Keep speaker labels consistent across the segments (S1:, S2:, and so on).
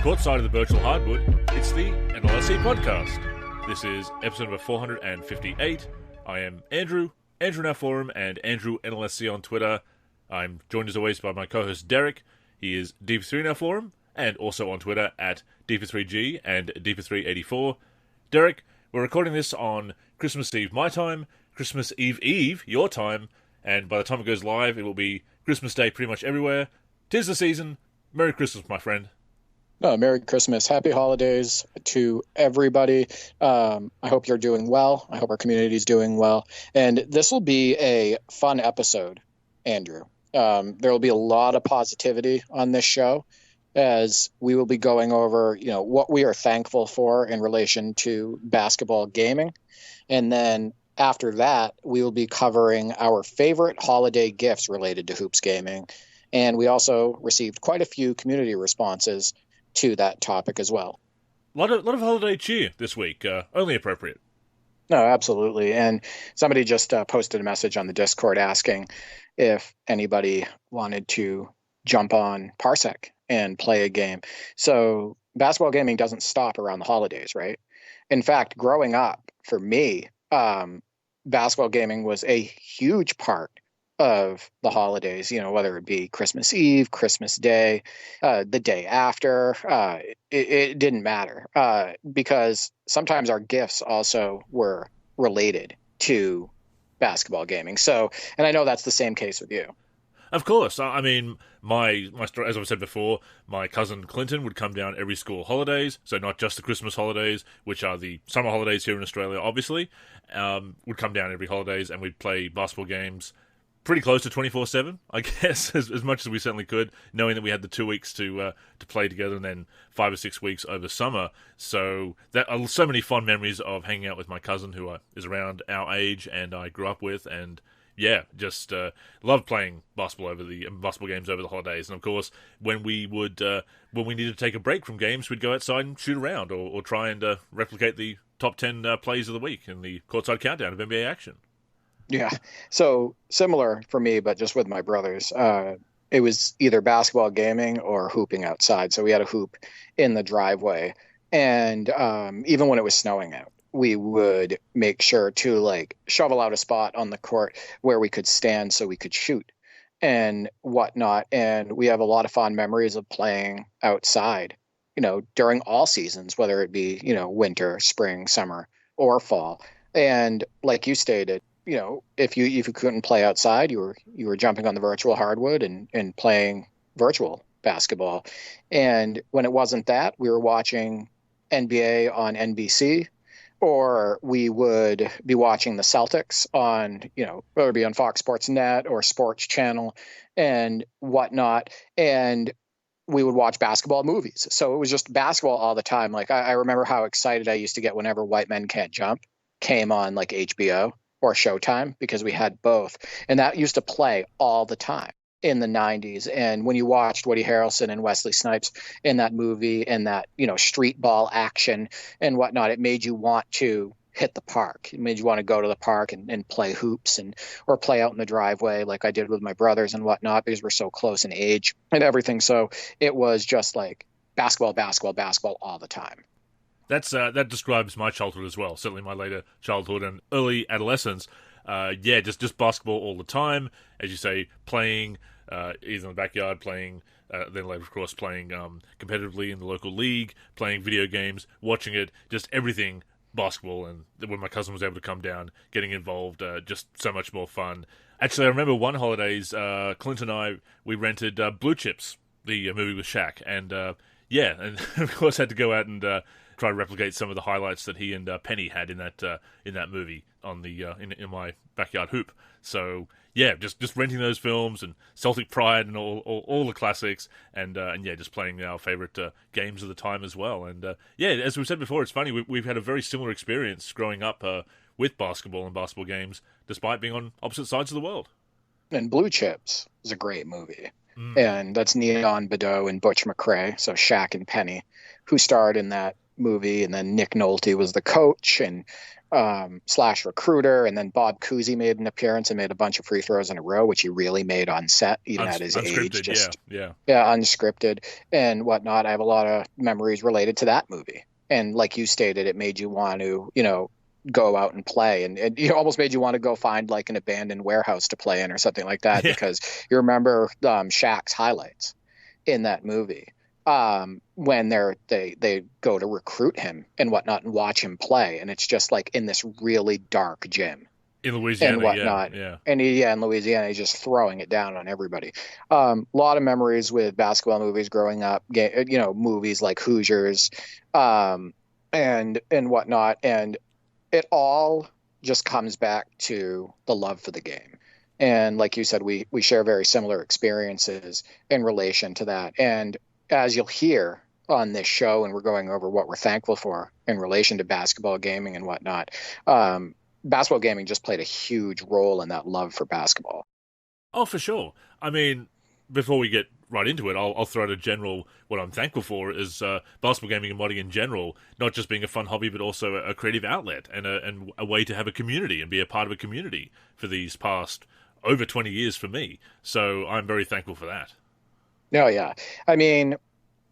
S1: courtside of the virtual hardwood, it's the NLSC Podcast. This is episode number 458. I am Andrew in our forum, and Andrew NLSC on Twitter. I'm joined as always by my co-host Derek. He is D3 in our forum, and also on Twitter at D3G and D384. Derek, we're recording this on Christmas Eve my time, Christmas Eve your time, and by the time it goes live, it will be Christmas Day pretty much everywhere. 'Tis the season. Merry Christmas, my friend.
S2: Merry Christmas. Happy holidays to everybody. I hope you're doing well. I hope our community is doing well. And this will be a fun episode, Andrew. There will be a lot of positivity on this show as we will be going over, what we are thankful for in relation to basketball gaming. And then after that, we will be covering our favorite holiday gifts related to hoops gaming. And we also received quite a few community responses to that topic as well.
S1: A lot of holiday cheer this week. Only appropriate.
S2: No, absolutely. And somebody just posted a message on the Discord asking if anybody wanted to jump on Parsec and play a game. So basketball gaming doesn't stop around the holidays, right? In fact, growing up, for me, basketball gaming was a huge part of the holidays, whether it be Christmas Eve, Christmas Day, the day after, it didn't matter because sometimes our gifts also were related to basketball gaming. So, and I know that's the same case with you.
S1: Of course. I mean, my as I've said before, my cousin Clinton would come down every school holidays, so not just the Christmas holidays, which are the summer holidays here in Australia, obviously, would come down every holidays, and we'd play basketball games pretty close to 24/7, I guess, as much as we certainly could, knowing that we had the 2 weeks to play together and then 5 or 6 weeks over summer. So that are so many fond memories of hanging out with my cousin who is around our age and I grew up with, and yeah, just loved playing basketball games over the holidays. And of course, when we needed to take a break from games, we'd go outside and shoot around or try and replicate the top 10 plays of the week in the courtside countdown of NBA action.
S2: Yeah. So similar for me, but just with my brothers. It was either basketball gaming or hooping outside. So we had a hoop in the driveway. And even when it was snowing out, we would make sure to shovel out a spot on the court where we could stand so we could shoot and whatnot. And we have a lot of fond memories of playing outside, during all seasons, whether it be, winter, spring, summer, or fall. And like you stated, if you couldn't play outside, you were jumping on the virtual hardwood and playing virtual basketball. And when it wasn't that, we were watching NBA on NBC, or we would be watching the Celtics on, whether it be on Fox Sports Net or Sports Channel and whatnot. And we would watch basketball movies. So it was just basketball all the time. I remember how excited I used to get whenever White Men Can't Jump came on HBO or Showtime, because we had both. And that used to play all the time in the 90s. And when you watched Woody Harrelson and Wesley Snipes in that movie and that, street ball action and whatnot, it made you want to hit the park. It made you want to go to the park and play hoops or play out in the driveway like I did with my brothers and whatnot, because we're so close in age and everything. So it was just basketball all the time.
S1: That describes my childhood as well. Certainly my later childhood and early adolescence. Just basketball all the time. As you say, playing either in the backyard, playing then later, of course, playing competitively in the local league, playing video games, watching it, just everything basketball. And when my cousin was able to come down, getting involved, just so much more fun. Actually, I remember one holidays, Clint and I, we rented Blue Chips, the movie with Shaq, and and of course had to go out and try to replicate some of the highlights that he and Penny had in that movie on the in my backyard hoop. So yeah, just renting those films and Celtic Pride and all the classics, and just playing our favorite games of the time as well. And as we said before, it's funny, we've had a very similar experience growing up with basketball and basketball games, despite being on opposite sides of the world.
S2: And Blue Chips is a great movie. And that's Neon Bedeau and Butch McRae, so Shaq and Penny, who starred in that movie. And then Nick Nolte was the coach, and slash recruiter, and then Bob Cousy made an appearance and made a bunch of free throws in a row, which he really made on set, even at his age.
S1: Just yeah,
S2: unscripted and whatnot. I have a lot of memories related to that movie, and like you stated, it made you want to, go out and play, and it almost made you want to go find like an abandoned warehouse to play in or something like that, because you remember Shaq's highlights in that movie. When they go to recruit him and whatnot and watch him play, and it's just like in this really dark gym
S1: in Louisiana
S2: and whatnot. And in Louisiana, he's just throwing it down on everybody. A lot of memories with basketball movies growing up, movies like Hoosiers, and whatnot, and it all just comes back to the love for the game. And like you said, we share very similar experiences in relation to that. And as you'll hear on this show, and we're going over what we're thankful for in relation to basketball gaming and whatnot, basketball gaming just played a huge role in that love for basketball.
S1: Oh, for sure. I mean, before we get right into it, I'll throw out a general, what I'm thankful for is basketball gaming and modding in general, not just being a fun hobby, but also a creative outlet and a way to have a community and be a part of a community for these past over 20 years for me. So I'm very thankful for that.
S2: No, yeah. I mean,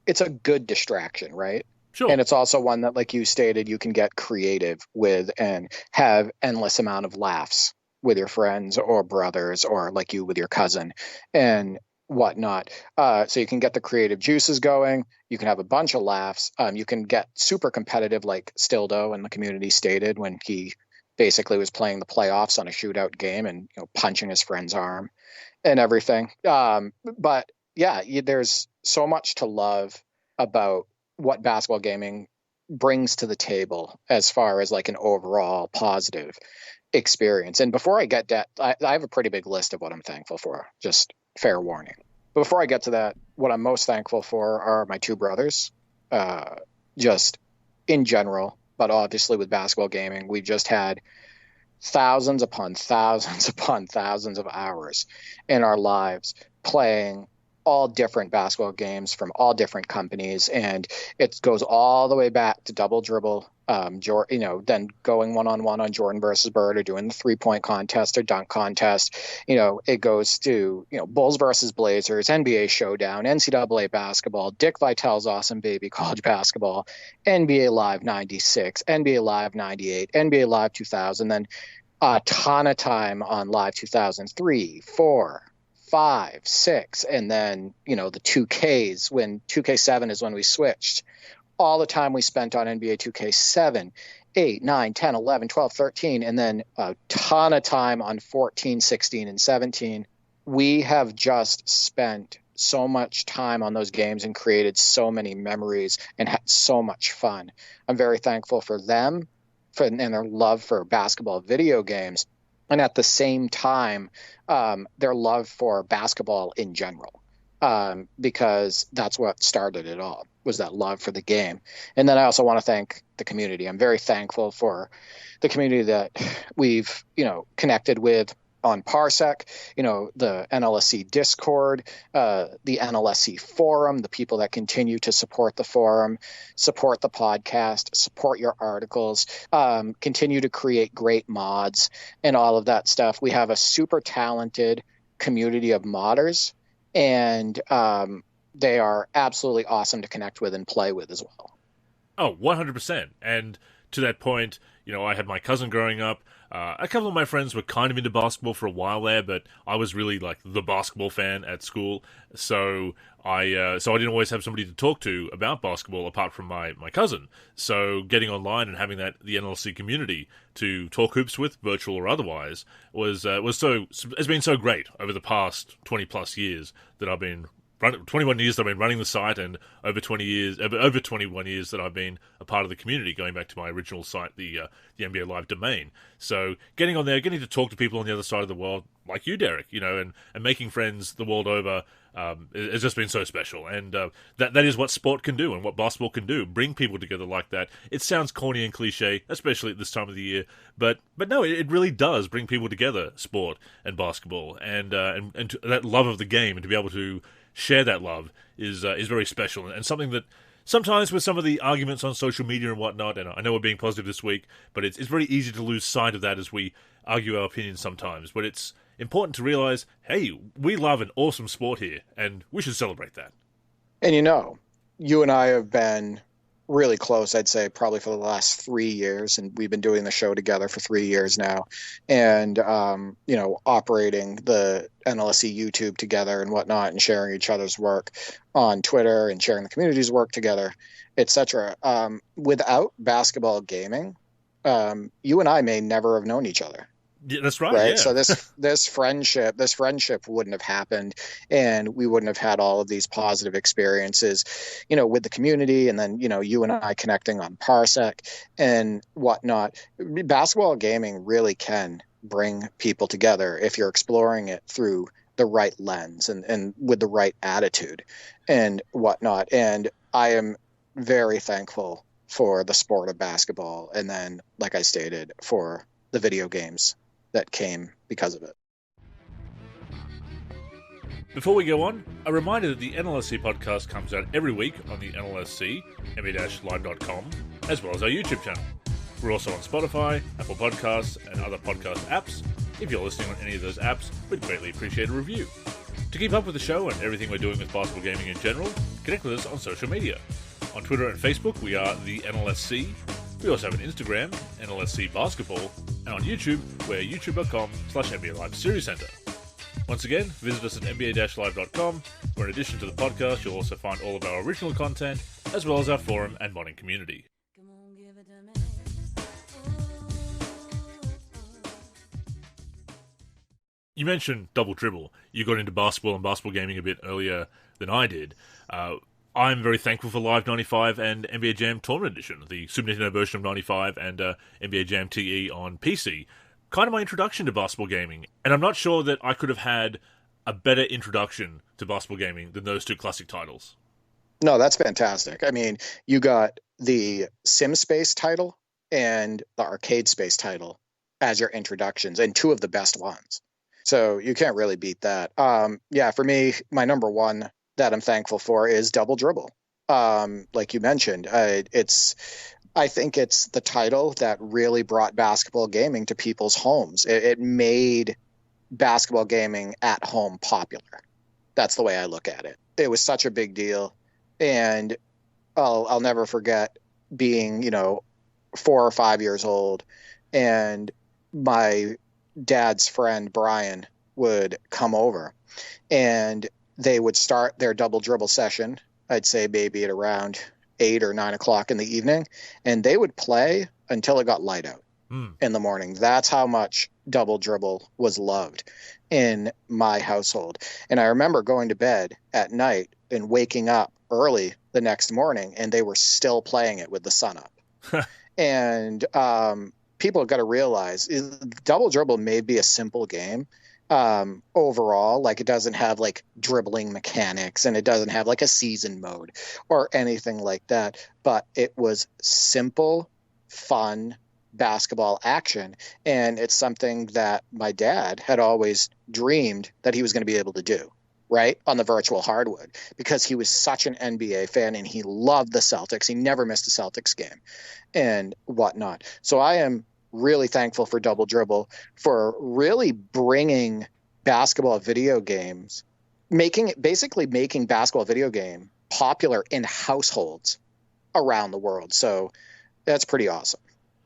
S2: it's a good distraction, right?
S1: Sure.
S2: And it's also one that, like you stated, you can get creative with and have endless amount of laughs with your friends or brothers, or like you with your cousin and whatnot. So you can get the creative juices going. You can have a bunch of laughs. You can get super competitive, like Stildo in the community stated when he basically was playing the playoffs on a shootout game and punching his friend's arm and everything. But yeah, there's so much to love about what basketball gaming brings to the table as far as like an overall positive experience. And before I get that, I have a pretty big list of what I'm thankful for, just fair warning. But before I get to that, what I'm most thankful for are my two brothers, just in general, but obviously with basketball gaming, we've just had thousands upon thousands upon thousands of hours in our lives playing all different basketball games from all different companies, and it goes all the way back to Double Dribble, then going one-on-one on Jordan versus Bird, or doing the 3-point contest or dunk contest. It goes to Bulls versus Blazers, NBA Showdown, NCAA basketball, Dick Vitale's Awesome Baby College Basketball, NBA Live 96, NBA Live 98, NBA Live 2000, then a ton of time on Live 2003, 4, 5, 6, and then the 2Ks, when 2K7 is when we switched. All the time we spent on NBA 2K7, 8, 9, 10, 11, 12, 13, and then a ton of time on 14, 16, and 17. We have just spent so much time on those games and created so many memories and had so much fun. I'm very thankful for them and their love for basketball video games. And at the same time, their love for basketball in general, because that's what started it all, was that love for the game. And then I also want to thank the community. I'm very thankful for the community that we've, connected with on Parsec, the NLSC Discord, the NLSC forum, the people that continue to support the forum, support the podcast, support your articles, continue to create great mods and all of that stuff. We have a super talented community of modders, and they are absolutely awesome to connect with and play with as well.
S1: Oh, 100%. And to that point, I had my cousin growing up. A couple of my friends were kind of into basketball for a while there, but I was really like the basketball fan at school. So I didn't always have somebody to talk to about basketball apart from my cousin. So getting online and having the NLC community to talk hoops with, virtual or otherwise, has been so great over the past 20 plus years that I've been 21 years that I've been running the site, and over 21 years that I've been a part of the community, going back to my original site, the NBA Live domain. So getting on there, getting to talk to people on the other side of the world, like you, Derek, and making friends the world over, has just been so special. And that is what sport can do and what basketball can do, bring people together like that. It sounds corny and cliche, especially at this time of the year, but no, it really does bring people together, sport and basketball, and that love of the game, and to be able to share that love is very special, and something that sometimes with some of the arguments on social media and whatnot, and I know we're being positive this week, but it's very easy to lose sight of that as we argue our opinions sometimes. But it's important to realize, hey, we love an awesome sport here, and we should celebrate that.
S2: And you and I have been really close, I'd say, probably for the last 3 years, and we've been doing the show together for 3 years now, and operating the NLSC YouTube together and whatnot, and sharing each other's work on Twitter and sharing the community's work together, etc. Without basketball gaming, you and I may never have known each other.
S1: Yeah, that's right.
S2: Right.
S1: Yeah.
S2: So this friendship wouldn't have happened, and we wouldn't have had all of these positive experiences, with the community, and then, you and I connecting on Parsec and whatnot. Basketball gaming really can bring people together if you're exploring it through the right lens and with the right attitude and whatnot. And I am very thankful for the sport of basketball. And then, like I stated, for the video games that came because of it.
S1: Before we go on, a reminder that the NLSC podcast comes out every week on the NLSC, NBA-live.com, as well as our YouTube channel. We're also on Spotify, Apple Podcasts, and other podcast apps. If you're listening on any of those apps, we'd greatly appreciate a review. To keep up with the show and everything we're doing with basketball gaming in general, connect with us on social media. On Twitter and Facebook, we are the NLSC. We also have an Instagram, NLSC Basketball, and on YouTube, we're youtube.com/NBA Live Series Center. Once again, visit us at NBA-live.com, where in addition to the podcast, you'll also find all of our original content, as well as our forum and modding community. You mentioned double dribble. You got into basketball and basketball gaming a bit earlier than I did. I'm very thankful for Live 95 and NBA Jam Tournament Edition, the Super Nintendo version of 95 and NBA Jam TE on PC. Kind of my introduction to basketball gaming, and I'm not sure that I could have had a better introduction to basketball gaming than those two classic titles.
S2: No, that's fantastic. I mean, you got the SimSpace title and the Arcade Space title as your introductions, and two of the best ones. So you can't really beat that. For me, my number one that I'm thankful for is Double Dribble. Like you mentioned, I think it's the title that really brought basketball gaming to people's homes. It made basketball gaming at home popular. That's the way I look at it. It was such a big deal, and I'll never forget being 4 or 5 years old, and my dad's friend Brian would come over, and they would start their double dribble session, I'd say maybe at around 8 or 9 o'clock in the evening, and they would play until it got light out in the morning. That's how much double dribble was loved in my household. And I remember going to bed at night and waking up early the next morning, and they were still playing it with the sun up. And people have got to realize double dribble may be a simple game, overall. Like, it doesn't have like dribbling mechanics, and it doesn't have like a season mode or anything like that, but it was simple, fun basketball action. And it's something that my dad had always dreamed that he was going to be able to do, right, on the virtual hardwood, because he was such an NBA fan and he loved the Celtics. He never missed a Celtics game and whatnot. So I am really thankful for Double Dribble for really bringing basketball video games, making basketball video game popular in households around the world. So that's pretty awesome.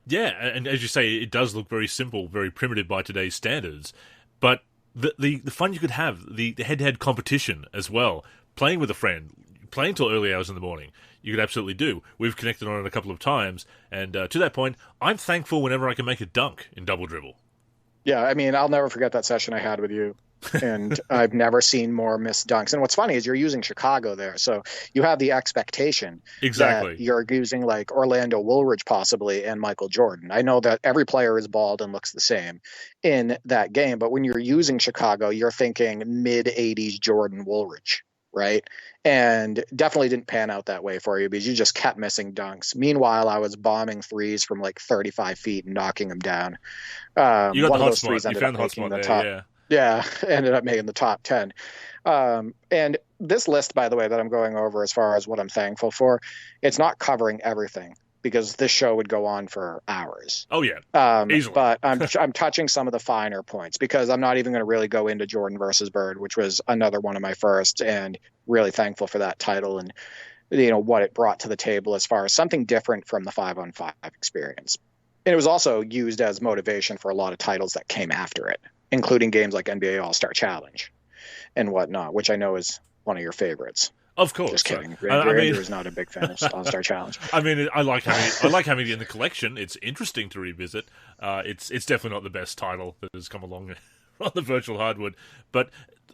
S1: Yeah, and as you say, it does look very simple, very primitive by today's standards, but the fun you could have, the head-to-head competition as well, playing with a friend, playing till early hours in the morning, you could absolutely do. We've connected on it a couple of times, and to that point, I'm thankful whenever I can make a dunk in Double Dribble.
S2: Yeah, I mean, I'll never forget that session I had with you, and I've never seen more missed dunks. And what's funny is you're using Chicago there, so you have the expectation
S1: Exactly.
S2: that you're using like Orlando Woolridge possibly and Michael Jordan. I know that every player is bald and looks the same in that game, but when you're using Chicago, you're thinking mid-'80s Jordan Woolridge, right? And definitely didn't pan out that way for you because you just kept missing dunks. Meanwhile, I was bombing threes from like 35 feet and knocking them down.
S1: You got
S2: one
S1: the
S2: of
S1: hot
S2: those
S1: spot.
S2: threes
S1: You
S2: ended
S1: found
S2: up
S1: the hot
S2: making
S1: spot
S2: the
S1: there,
S2: top.
S1: yeah.
S2: Yeah, ended up making the top 10. And this list, by the way, that I'm going over as far as what I'm thankful for, it's not covering everything because this show would go on for hours.
S1: Oh yeah, easily.
S2: But I'm touching some of the finer points because I'm not even going to really go into Jordan versus Bird, which was another one of my first, and really thankful for that title and what it brought to the table as far as something different from the 5-on-5 experience. And it was also used as motivation for a lot of titles that came after it, including games like NBA All-Star Challenge and whatnot, which I know is one of your favorites.
S1: Of course.
S2: Just kidding.
S1: Andrew
S2: is not a big fan of All-Star Challenge.
S1: I mean, I like having it in the collection. It's interesting to revisit. It's definitely not the best title that has come along on the virtual hardwood, but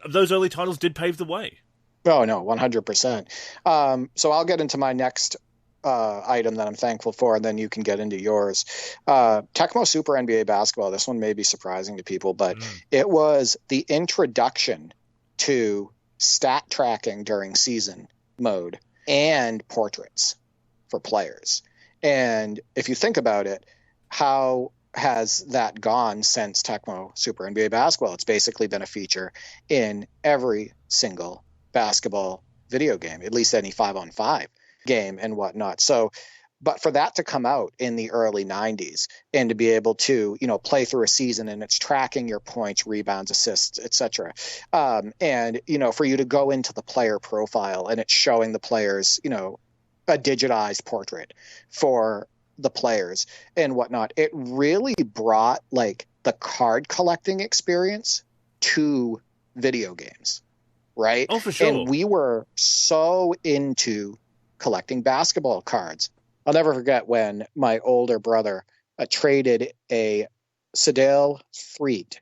S1: those early titles did pave the way.
S2: Oh, no, 100%. So I'll get into my next item that I'm thankful for, and then you can get into yours. Tecmo Super NBA Basketball. This one may be surprising to people, but it was the introduction to stat tracking during season mode and portraits for players. And if you think about it, how has that gone since Tecmo Super NBA Basketball? It's basically been a feature in every single basketball video game, at least any 5-on-5 game and whatnot. So, but for that to come out in the early 90s and to be able to, play through a season and it's tracking your points, rebounds, assists, etc. And, for you to go into the player profile and it's showing the players, a digitized portrait for the players and whatnot, it really brought like the card collecting experience to video games. Right?
S1: Oh, for sure.
S2: And we were so into collecting basketball cards. I'll never forget when my older brother traded a Sedale Threet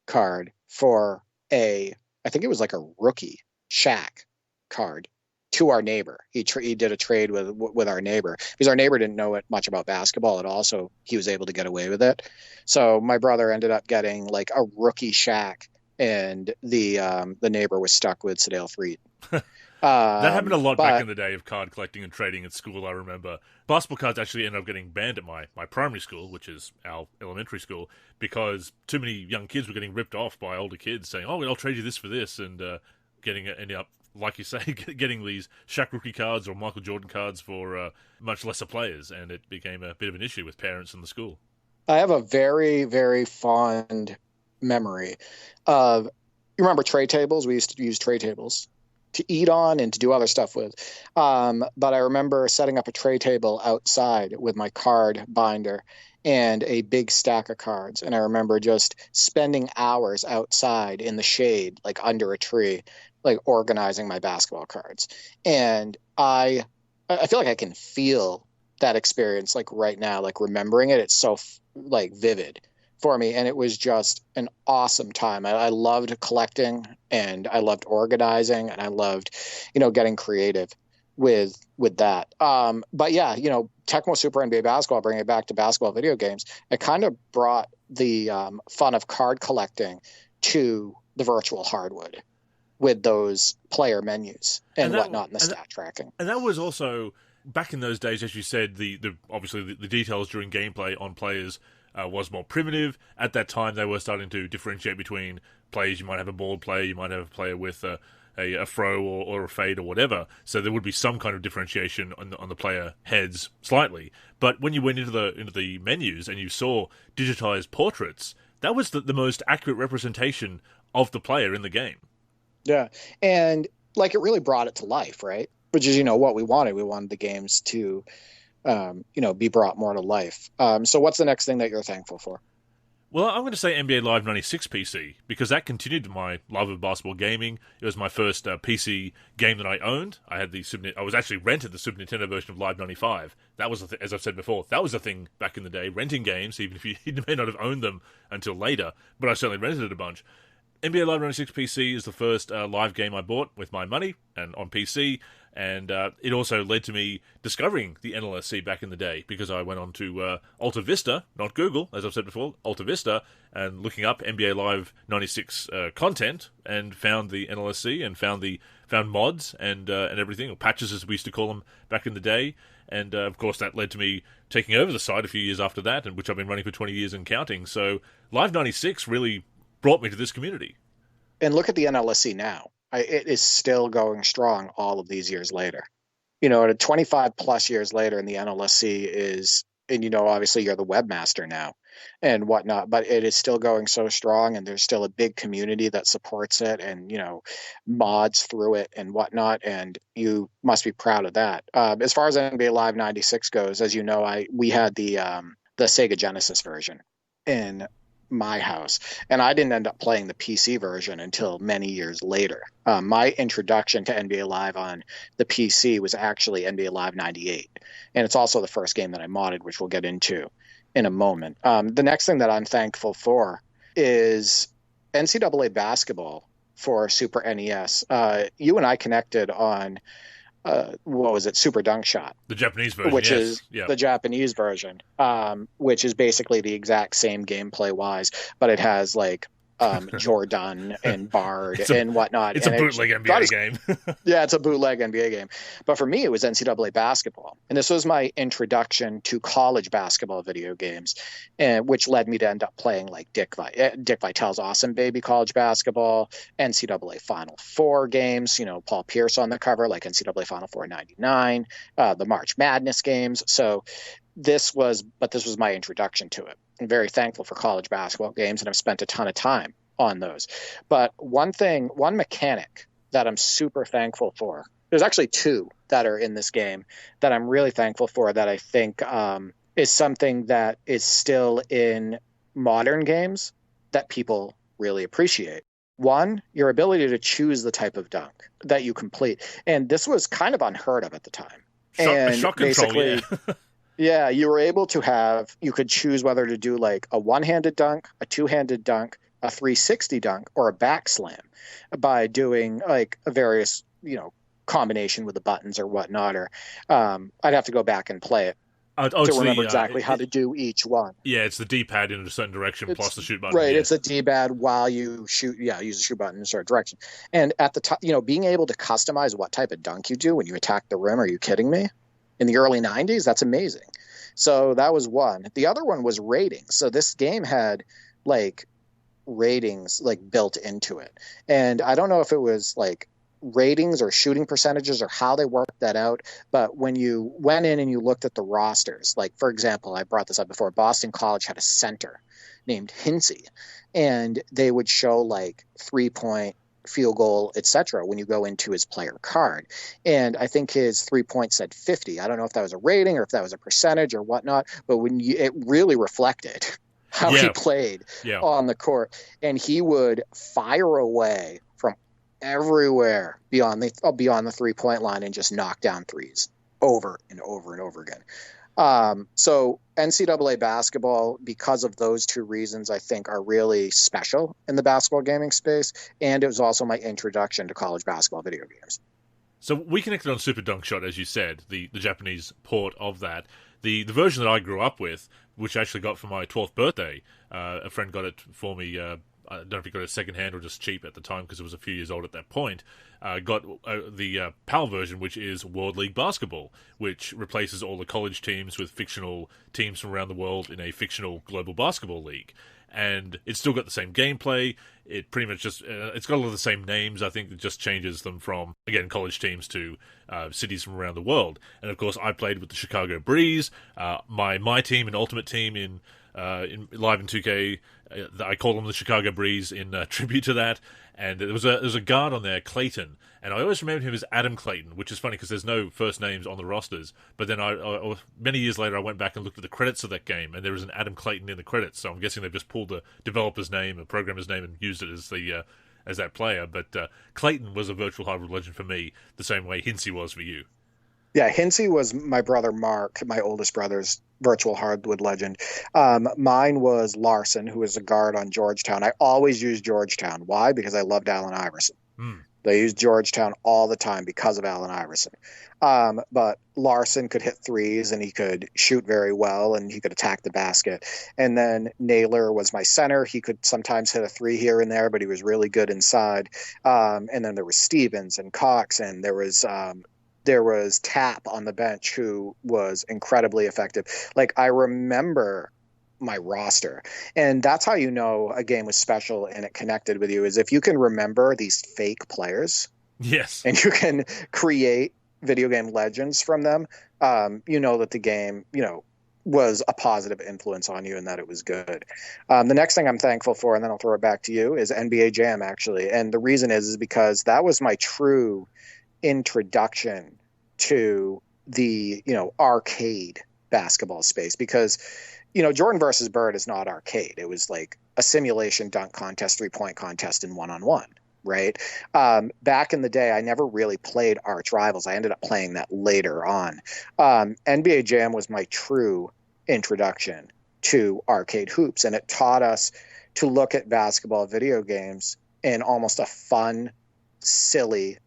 S2: card for I think it was like a rookie Shaq card to our neighbor. He did a trade with our neighbor because our neighbor didn't know much about basketball at all, so he was able to get away with it. So my brother ended up getting like a rookie Shaq, and the neighbor was stuck with Sedale Threet.
S1: That happened a lot back in the day of card collecting and trading at school, I remember. Basketball cards actually ended up getting banned at my primary school, which is our elementary school, because too many young kids were getting ripped off by older kids saying, oh, I'll trade you this for this, and ending up, like you say, getting these Shaq rookie cards or Michael Jordan cards for much lesser players, and it became a bit of an issue with parents in the school.
S2: I have a very, very fond memory of, you remember tray tables? We used to use tray tables to eat on and to do other stuff with. But I remember setting up a tray table outside with my card binder and a big stack of cards. And I remember just spending hours outside in the shade, like under a tree, like organizing my basketball cards. And I feel like I can feel that experience like right now, like remembering it. It's so like vivid for me, and it was just an awesome time. I loved collecting, and I loved organizing, and I loved, getting creative with that. But yeah, Tecmo Super NBA Basketball, bringing it back to basketball video games, it kind of brought the fun of card collecting to the virtual hardwood with those player menus and whatnot, and the stat tracking.
S1: And that was also back in those days, as you said, the obviously the details during gameplay on players was more primitive. At that time, they were starting to differentiate between players. You might have a bald player, you might have a player with a throw or a fade or whatever. So there would be some kind of differentiation on the player heads slightly. But when you went into the menus and you saw digitized portraits, that was the most accurate representation of the player in the game.
S2: Yeah, and like it really brought it to life, right? Which is what we wanted. We wanted the games to be brought more to life. So what's the next thing that you're thankful for?
S1: Well, I'm going to say NBA Live 96 PC, because that continued my love of basketball gaming. It was my first PC game that I owned. I was actually rented the Super Nintendo version of Live 95. That was, as I've said before, that was a thing back in the day, renting games, even if you may not have owned them until later, but I certainly rented it a bunch. NBA Live 96 PC is the first live game I bought with my money and on PC, and it also led to me discovering the NLSC back in the day, because I went on to Alta Vista, not Google, as I've said before, Alta Vista, and looking up NBA Live 96 content, and found the NLSC and found mods and everything, or patches as we used to call them back in the day. And of course that led to me taking over the site a few years after that, and which I've been running for 20 years and counting. So Live 96 really brought me to this community.
S2: And look at the NLSC now. it is still going strong all of these years later. You know, at 25 plus years later, and the NLSC is, and obviously you're the webmaster now and whatnot, but it is still going so strong, and there's still a big community that supports it, and mods through it and whatnot, and you must be proud of that. As far as NBA Live 96 goes, as you know, we had the Sega Genesis version in my house, and I didn't end up playing the PC version until many years later. My introduction to NBA Live on the PC was actually NBA Live 98, and it's also the first game that I modded, which we'll get into in a moment. The next thing that I'm thankful for is NCAA basketball for Super NES. You and I connected on what was it, Super Dunk Shot,
S1: the Japanese version,
S2: which
S1: yes.
S2: is
S1: yeah.
S2: the Japanese version, which is basically the exact same gameplay wise, but it has like Jordan and Bard and whatnot.
S1: It's a bootleg NBA game.
S2: Yeah, it's a bootleg NBA game. But for me, it was NCAA basketball. And this was my introduction to college basketball video games, which led me to end up playing like Dick Vitale's Awesome Baby College Basketball, NCAA Final Four games, Paul Pierce on the cover, like NCAA Final Four 99, the March Madness games. So this was my introduction to it. I'm very thankful for college basketball games, and I've spent a ton of time on those. But one mechanic that I'm super thankful for, there's actually two that are in this game that I'm really thankful for, that I think is something that is still in modern games that people really appreciate. One, your ability to choose the type of dunk that you complete. And this was kind of unheard of at the time.
S1: Shot control, yeah.
S2: Yeah, you could choose whether to do like a one-handed dunk, a two-handed dunk, a 360 dunk, or a back slam by doing like a various, combination with the buttons or whatnot. Or I'd have to go back and play it to remember exactly how to do each one.
S1: Yeah, it's the D-pad in a certain direction plus the shoot button.
S2: Right,
S1: yeah.
S2: It's a D-pad while you shoot. Yeah, use the shoot button in a certain direction. And at the top, being able to customize what type of dunk you do when you attack the rim. Are you kidding me? In the early 90s, that's amazing. So that was one. The other one was ratings. So this game had like ratings like built into it. And I don't know if it was like ratings or shooting percentages or how they worked that out. But when you went in and you looked at the rosters, like, for example, I brought this up before, Boston College had a center named Hinsey, and they would show like 3-point, field goal, etc. when you go into his player card. And I think his 3-point said 50. I don't know if that was a rating or if that was a percentage or whatnot, but it really reflected how he played on the court. And he would fire away from everywhere beyond the 3-point line and just knock down threes over and over and over again. So NCAA basketball, because of those two reasons, I think are really special in the basketball gaming space. And it was also my introduction to college basketball video games.
S1: So we connected on Super Dunk Shot, as you said, the Japanese port of that. The version that I grew up with, which I actually got for my 12th birthday, a friend got it for me. I don't know if he got it secondhand or just cheap at the time because it was a few years old at that point. Got the PAL version, which is World League Basketball, which replaces all the college teams with fictional teams from around the world in a fictional global basketball league. And it's still got the same gameplay. It pretty much just it's got a lot of the same names. I think it just changes them from, again, college teams to cities from around the world. And of course, I played with the Chicago Breeze. My team and Ultimate Team in Live in 2K, I call them the Chicago Breeze in tribute to that. And there was a guard on there, Clayton, and I always remembered him as Adam Clayton, which is funny because there's no first names on the rosters. But then I many years later, I went back and looked at the credits of that game, and there was an Adam Clayton in the credits. So I'm guessing they've just pulled the developer's name, a programmer's name, and used it as that player. But Clayton was a virtual hardwood legend for me, the same way Hinsey was for you.
S2: Yeah, Hinsey was my brother Mark, my oldest brother's virtual hardwood legend. Mine was Larson, who was a guard on Georgetown. I always used Georgetown. Why? Because I loved Allen Iverson. They used Georgetown all the time because of Allen Iverson. But Larson could hit threes, and he could shoot very well, and he could attack the basket. And then Naylor was my center. He could sometimes hit a three here and there, but he was really good inside. And then there was Stevens and Cox, and there was Tapp on the bench, who was incredibly effective. Like, I remember my roster. And that's how you know a game was special and it connected with you, is if you can remember these fake players.
S1: Yes.
S2: And you can create video game legends from them. You know that the game, was a positive influence on you and that it was good. The next thing I'm thankful for, and then I'll throw it back to you, is NBA Jam, actually. And the reason is because that was my true introduction to the, arcade basketball space. Because, Jordan versus Bird is not arcade. It was like a simulation dunk contest, 3-point contest, and one-on-one. Right. Back in the day, I never really played Arch Rivals. I ended up playing that later on. NBA Jam was my true introduction to arcade hoops, and it taught us to look at basketball video games in almost a fun, silly,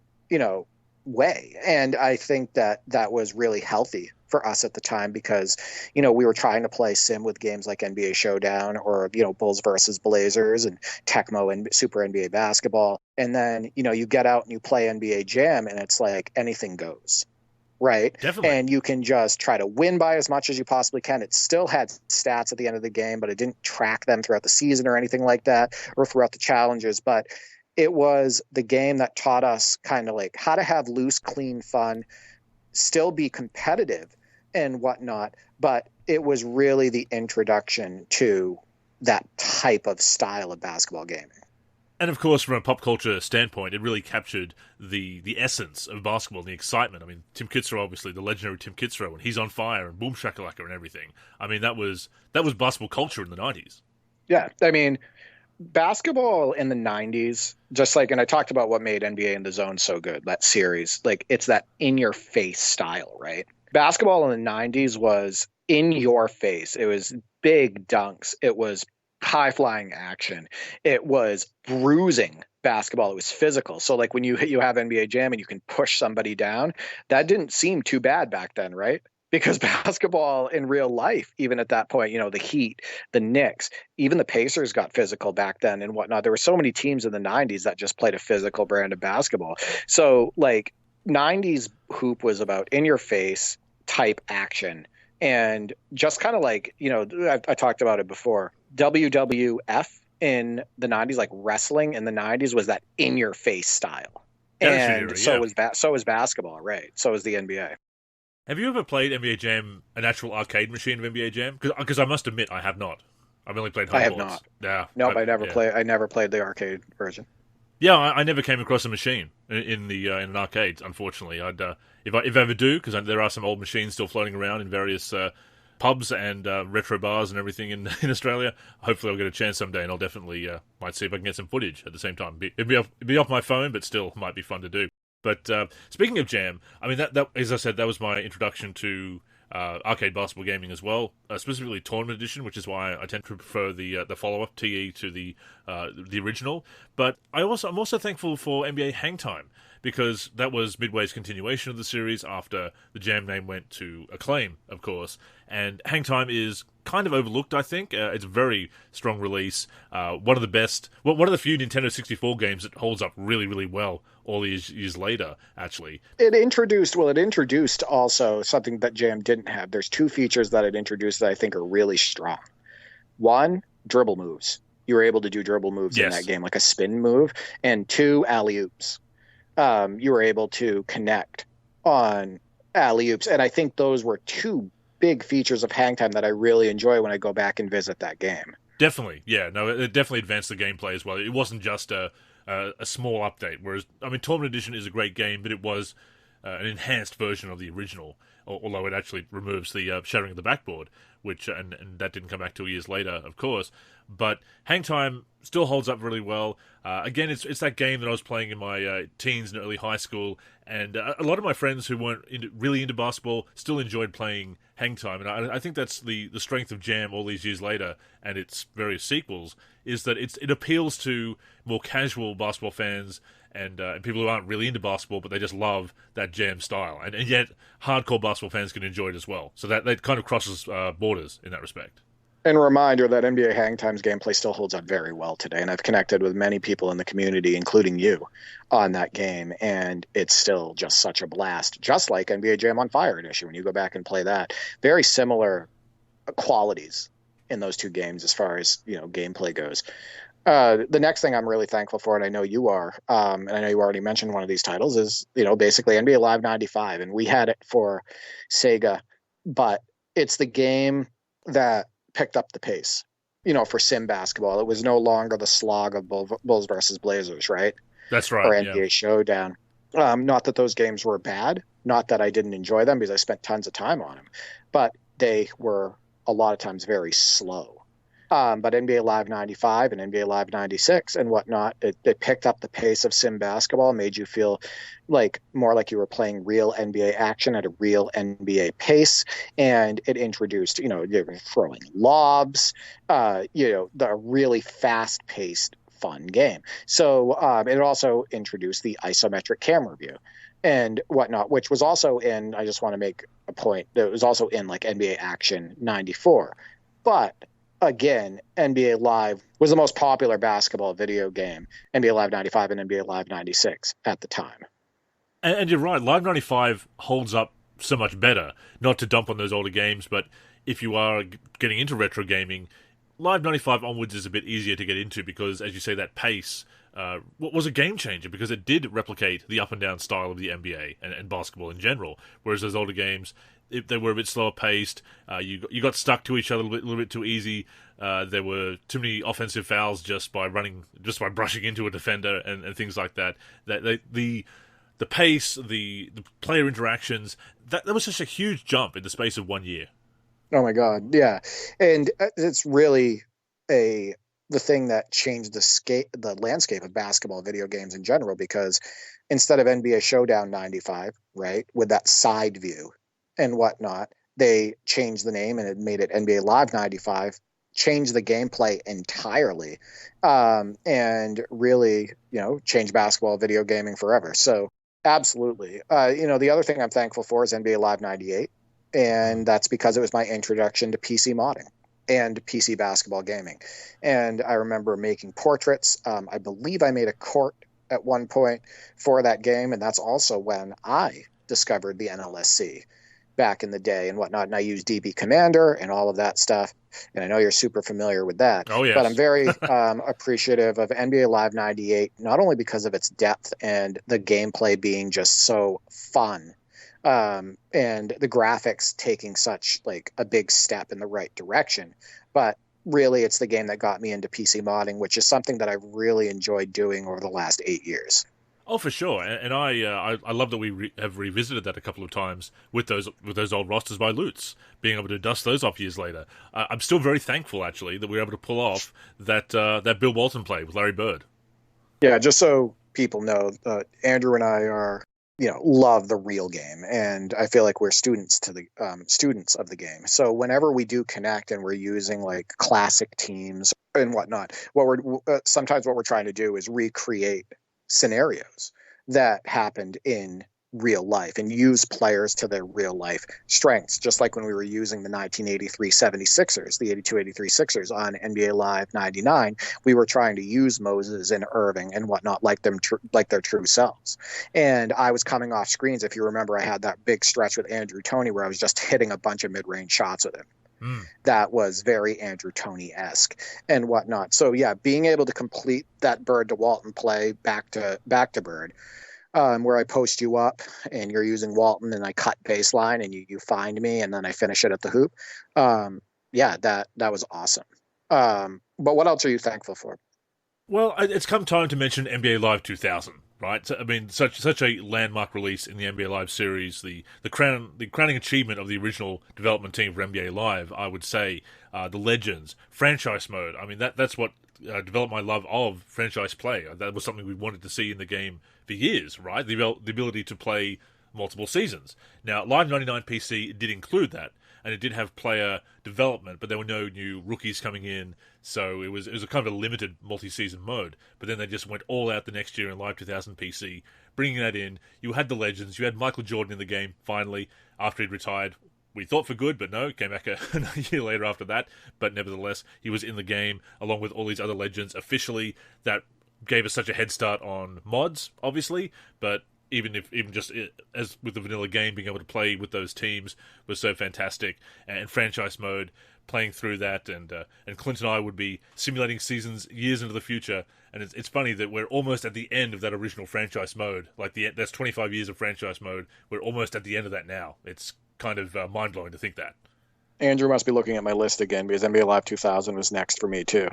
S2: way. And I think that was really healthy for us at the time, because we were trying to play sim with games like NBA Showdown or Bulls versus Blazers and Tecmo and Super NBA Basketball, and then you get out and you play NBA Jam and it's like anything goes, right?
S1: Definitely.
S2: And you can just try to win by as much as you possibly can. It still had stats at the end of the game, but it didn't track them throughout the season or anything like that, or throughout the challenges. But it was the game that taught us kind of like how to have loose, clean fun, still be competitive and whatnot, but it was really the introduction to that type of style of basketball gaming.
S1: And of course, from a pop culture standpoint, it really captured the essence of basketball and the excitement. I mean, Tim Kitzrow, obviously, the legendary Tim Kitzrow, and he's on fire, and Boom Shakalaka and everything. I mean, that was basketball culture in the 90s.
S2: Yeah, I mean, basketball in the 90s, just like, and I talked about what made NBA in the Zone so good, that series, like it's that in-your-face style, right? Basketball in the 90s was in your face. It was big dunks. It was high-flying action. It was bruising basketball. It was physical. So like when you have NBA Jam and you can push somebody down, that didn't seem too bad back then, right? Because basketball in real life, even at that point, the Heat, the Knicks, even the Pacers got physical back then and whatnot. There were so many teams in the 90s that just played a physical brand of basketball. So like 90s hoop was about in your face type action. And just kind of like, I talked about it before, WWF in the 90s, like wrestling in the 90s was that in your face style. And so was basketball, right? So was the NBA.
S1: Have you ever played NBA Jam, an actual arcade machine of NBA Jam? Because I must admit, I have not. I've only played home
S2: I have
S1: boards.
S2: not.
S1: Yeah.
S2: Nope, I never played the arcade version.
S1: Yeah, I never came across a machine in an arcade. Unfortunately, if I ever do, because there are some old machines still floating around in various pubs and retro bars and everything in Australia. Hopefully, I'll get a chance someday, and I'll definitely might see if I can get some footage at the same time. It'd be off my phone, but still might be fun to do. But speaking of Jam, I mean that as I said, that was my introduction to arcade basketball gaming as well, specifically Tournament Edition, which is why I tend to prefer the follow-up TE to the original. But I'm also thankful for NBA Hang Time, because that was Midway's continuation of the series after the Jam name went to Acclaim, of course. And Hang Time is kind of overlooked, I think. It's a very strong release. One of the best, one of the few Nintendo 64 games that holds up really, really well all these years later, actually.
S2: It introduced also something that Jam didn't have. There's two features that it introduced that I think are really strong. One, dribble moves. You were able to do dribble moves in that game, like a spin move. And two, alley-oops. You were able to connect on alley-oops. And I think those were two big features of Hang Time that I really enjoy when I go back and visit that game.
S1: Definitely, yeah. No, it definitely advanced the gameplay as well. It wasn't just a small update. Whereas, I mean, Tournament Edition is a great game, but it was an enhanced version of the original, although it actually removes the shattering of the backboard, which and that didn't come back 2 years later, of course. But Hang Time still holds up really well. Again, it's that game that I was playing in my teens and early high school, and a lot of my friends who weren't really into basketball still enjoyed playing Hang Time, and I think that's the strength of Jam all these years later and its various sequels, is that it appeals to more casual basketball fans and people who aren't really into basketball, but they just love that Jam style, and yet hardcore basketball fans can enjoy it as well. So that kind of crosses borders in that respect.
S2: And a reminder that NBA Hang Time's gameplay still holds up very well today, and I've connected with many people in the community, including you, on that game, and it's still just such a blast, just like NBA Jam on Fire Edition when you go back and play that. Very similar qualities in those two games as far as, gameplay goes. The next thing I'm really thankful for, and I know you are, and I know you already mentioned one of these titles, is, basically NBA Live 95. And we had it for Sega, but it's the game that picked up the pace, for sim basketball. It was no longer the slog of Bulls versus Blazers, right?
S1: That's right.
S2: Or
S1: Yeah.
S2: NBA Showdown. Not that those games were bad, not that I didn't enjoy them because I spent tons of time on them, but they were a lot of times very slow. But NBA Live 95 and NBA Live 96 and whatnot, it picked up the pace of sim basketball, made you feel more like you were playing real NBA action at a real NBA pace. And it introduced, you were throwing lobs, the really fast paced, fun game. So it also introduced the isometric camera view and whatnot, which was also in, I just want to make a point, that it was also in NBA Action 94. But again, NBA Live was the most popular basketball video game, NBA Live 95 and NBA Live 96 at the time.
S1: And you're right, Live 95 holds up so much better. Not to dump on those older games, but if you are getting into retro gaming, Live 95 onwards is a bit easier to get into because, as you say, that pace was a game changer because it did replicate the up and down style of the NBA and basketball in general. Whereas those older games, if they were a bit slower paced, you got stuck to each other a little bit too easy. There were too many offensive fouls just by brushing into a defender and things like that. The pace, the player interactions, that was such a huge jump in the space of 1 year.
S2: Oh my God, yeah, and it's really the thing that changed the landscape of basketball video games in general, because instead of NBA Showdown 95, right, with that side view and whatnot, they changed the name and it made it NBA Live 95, changed the gameplay entirely, and really, changed basketball video gaming forever. So absolutely. The other thing I'm thankful for is NBA Live 98. And that's because it was my introduction to PC modding and PC basketball gaming. And I remember making portraits. I believe I made a court at one point for that game. And that's also when I discovered the NLSC back in the day and whatnot. And I used DB Commander and all of that stuff. And I know you're super familiar with that.
S1: Oh, yes.
S2: But I'm very appreciative of NBA Live 98, not only because of its depth and the gameplay being just so fun, and the graphics taking such a big step in the right direction, but really it's the game that got me into PC modding, which is something that I've really enjoyed doing over the last 8 years.
S1: Oh, for sure, and I love that we have revisited that a couple of times with those old rosters by Lutz, being able to dust those off years later. I'm still very thankful, actually, that we were able to pull off that Bill Walton play with Larry Bird.
S2: Yeah, just so people know, Andrew and I are, love the real game, and I feel like we're students of the game. So whenever we do connect and we're using classic teams and whatnot, sometimes what we're trying to do is recreate scenarios that happened in real life and use players to their real life strengths, just like when we were using the 1983 76ers, the 82-83 Sixers on NBA Live 99. We were trying to use Moses and Irving and whatnot like their true selves. And I was coming off screens. If you remember, I had that big stretch with Andrew Toney where I was just hitting a bunch of mid-range shots with him. That was very Andrew Toney-esque and whatnot. So yeah, being able to complete that Bird to Walton play back to Bird, where I post you up and you're using Walton and I cut baseline and you find me and then I finish it at the hoop. Yeah, that was awesome. But what else are you thankful for?
S1: Well, it's come time to mention NBA Live 2000, right? So, I mean, such a landmark release in the NBA Live series, the crowning achievement of the original development team for NBA Live, I would say, the Legends, franchise mode. I mean, that's what developed my love of franchise play. That was something we wanted to see in the game for years, right? The ability to play multiple seasons. Now, Live 99 PC did include that, and it did have player development, but there were no new rookies coming in, so it was a kind of a limited multi-season mode. But then they just went all out the next year in Live 2000 PC, bringing that in. You had the Legends, you had Michael Jordan in the game, finally, after he'd retired. We thought for good, but no, came back a year later after that. But nevertheless, he was in the game, along with all these other legends. Officially, that gave us such a head start on mods, obviously, but even just as with the vanilla game, being able to play with those teams was so fantastic. And franchise mode playing through that, and Clint and I would be simulating seasons years into the future. And it's funny that we're almost at the end of that original franchise mode. Like that's 25 years of franchise mode. We're almost at the end of that now. It's kind of mind blowing to think that.
S2: Andrew must be looking at my list again because NBA Live 2000 was next for me too.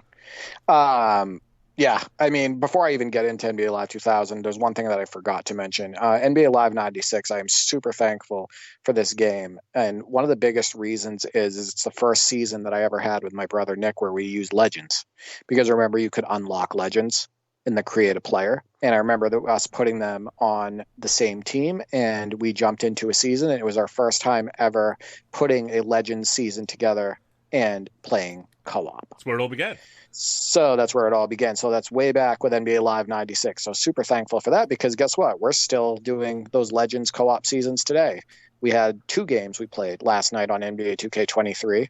S2: Yeah, I mean, before I even get into NBA Live 2000, there's one thing that I forgot to mention. NBA Live 96, I am super thankful for this game. And one of the biggest reasons is it's the first season that I ever had with my brother Nick where we used Legends. Because remember, you could unlock Legends in the Create a Player. And I remember us putting them on the same team, and we jumped into a season. And it was our first time ever putting a Legends season together and playing co-op.
S1: That's where it all began.
S2: So that's where it all began. So that's way back with NBA Live 96. So super thankful for that because guess what? We're still doing those Legends co-op seasons today. We had 2 games we played last night on NBA 2K23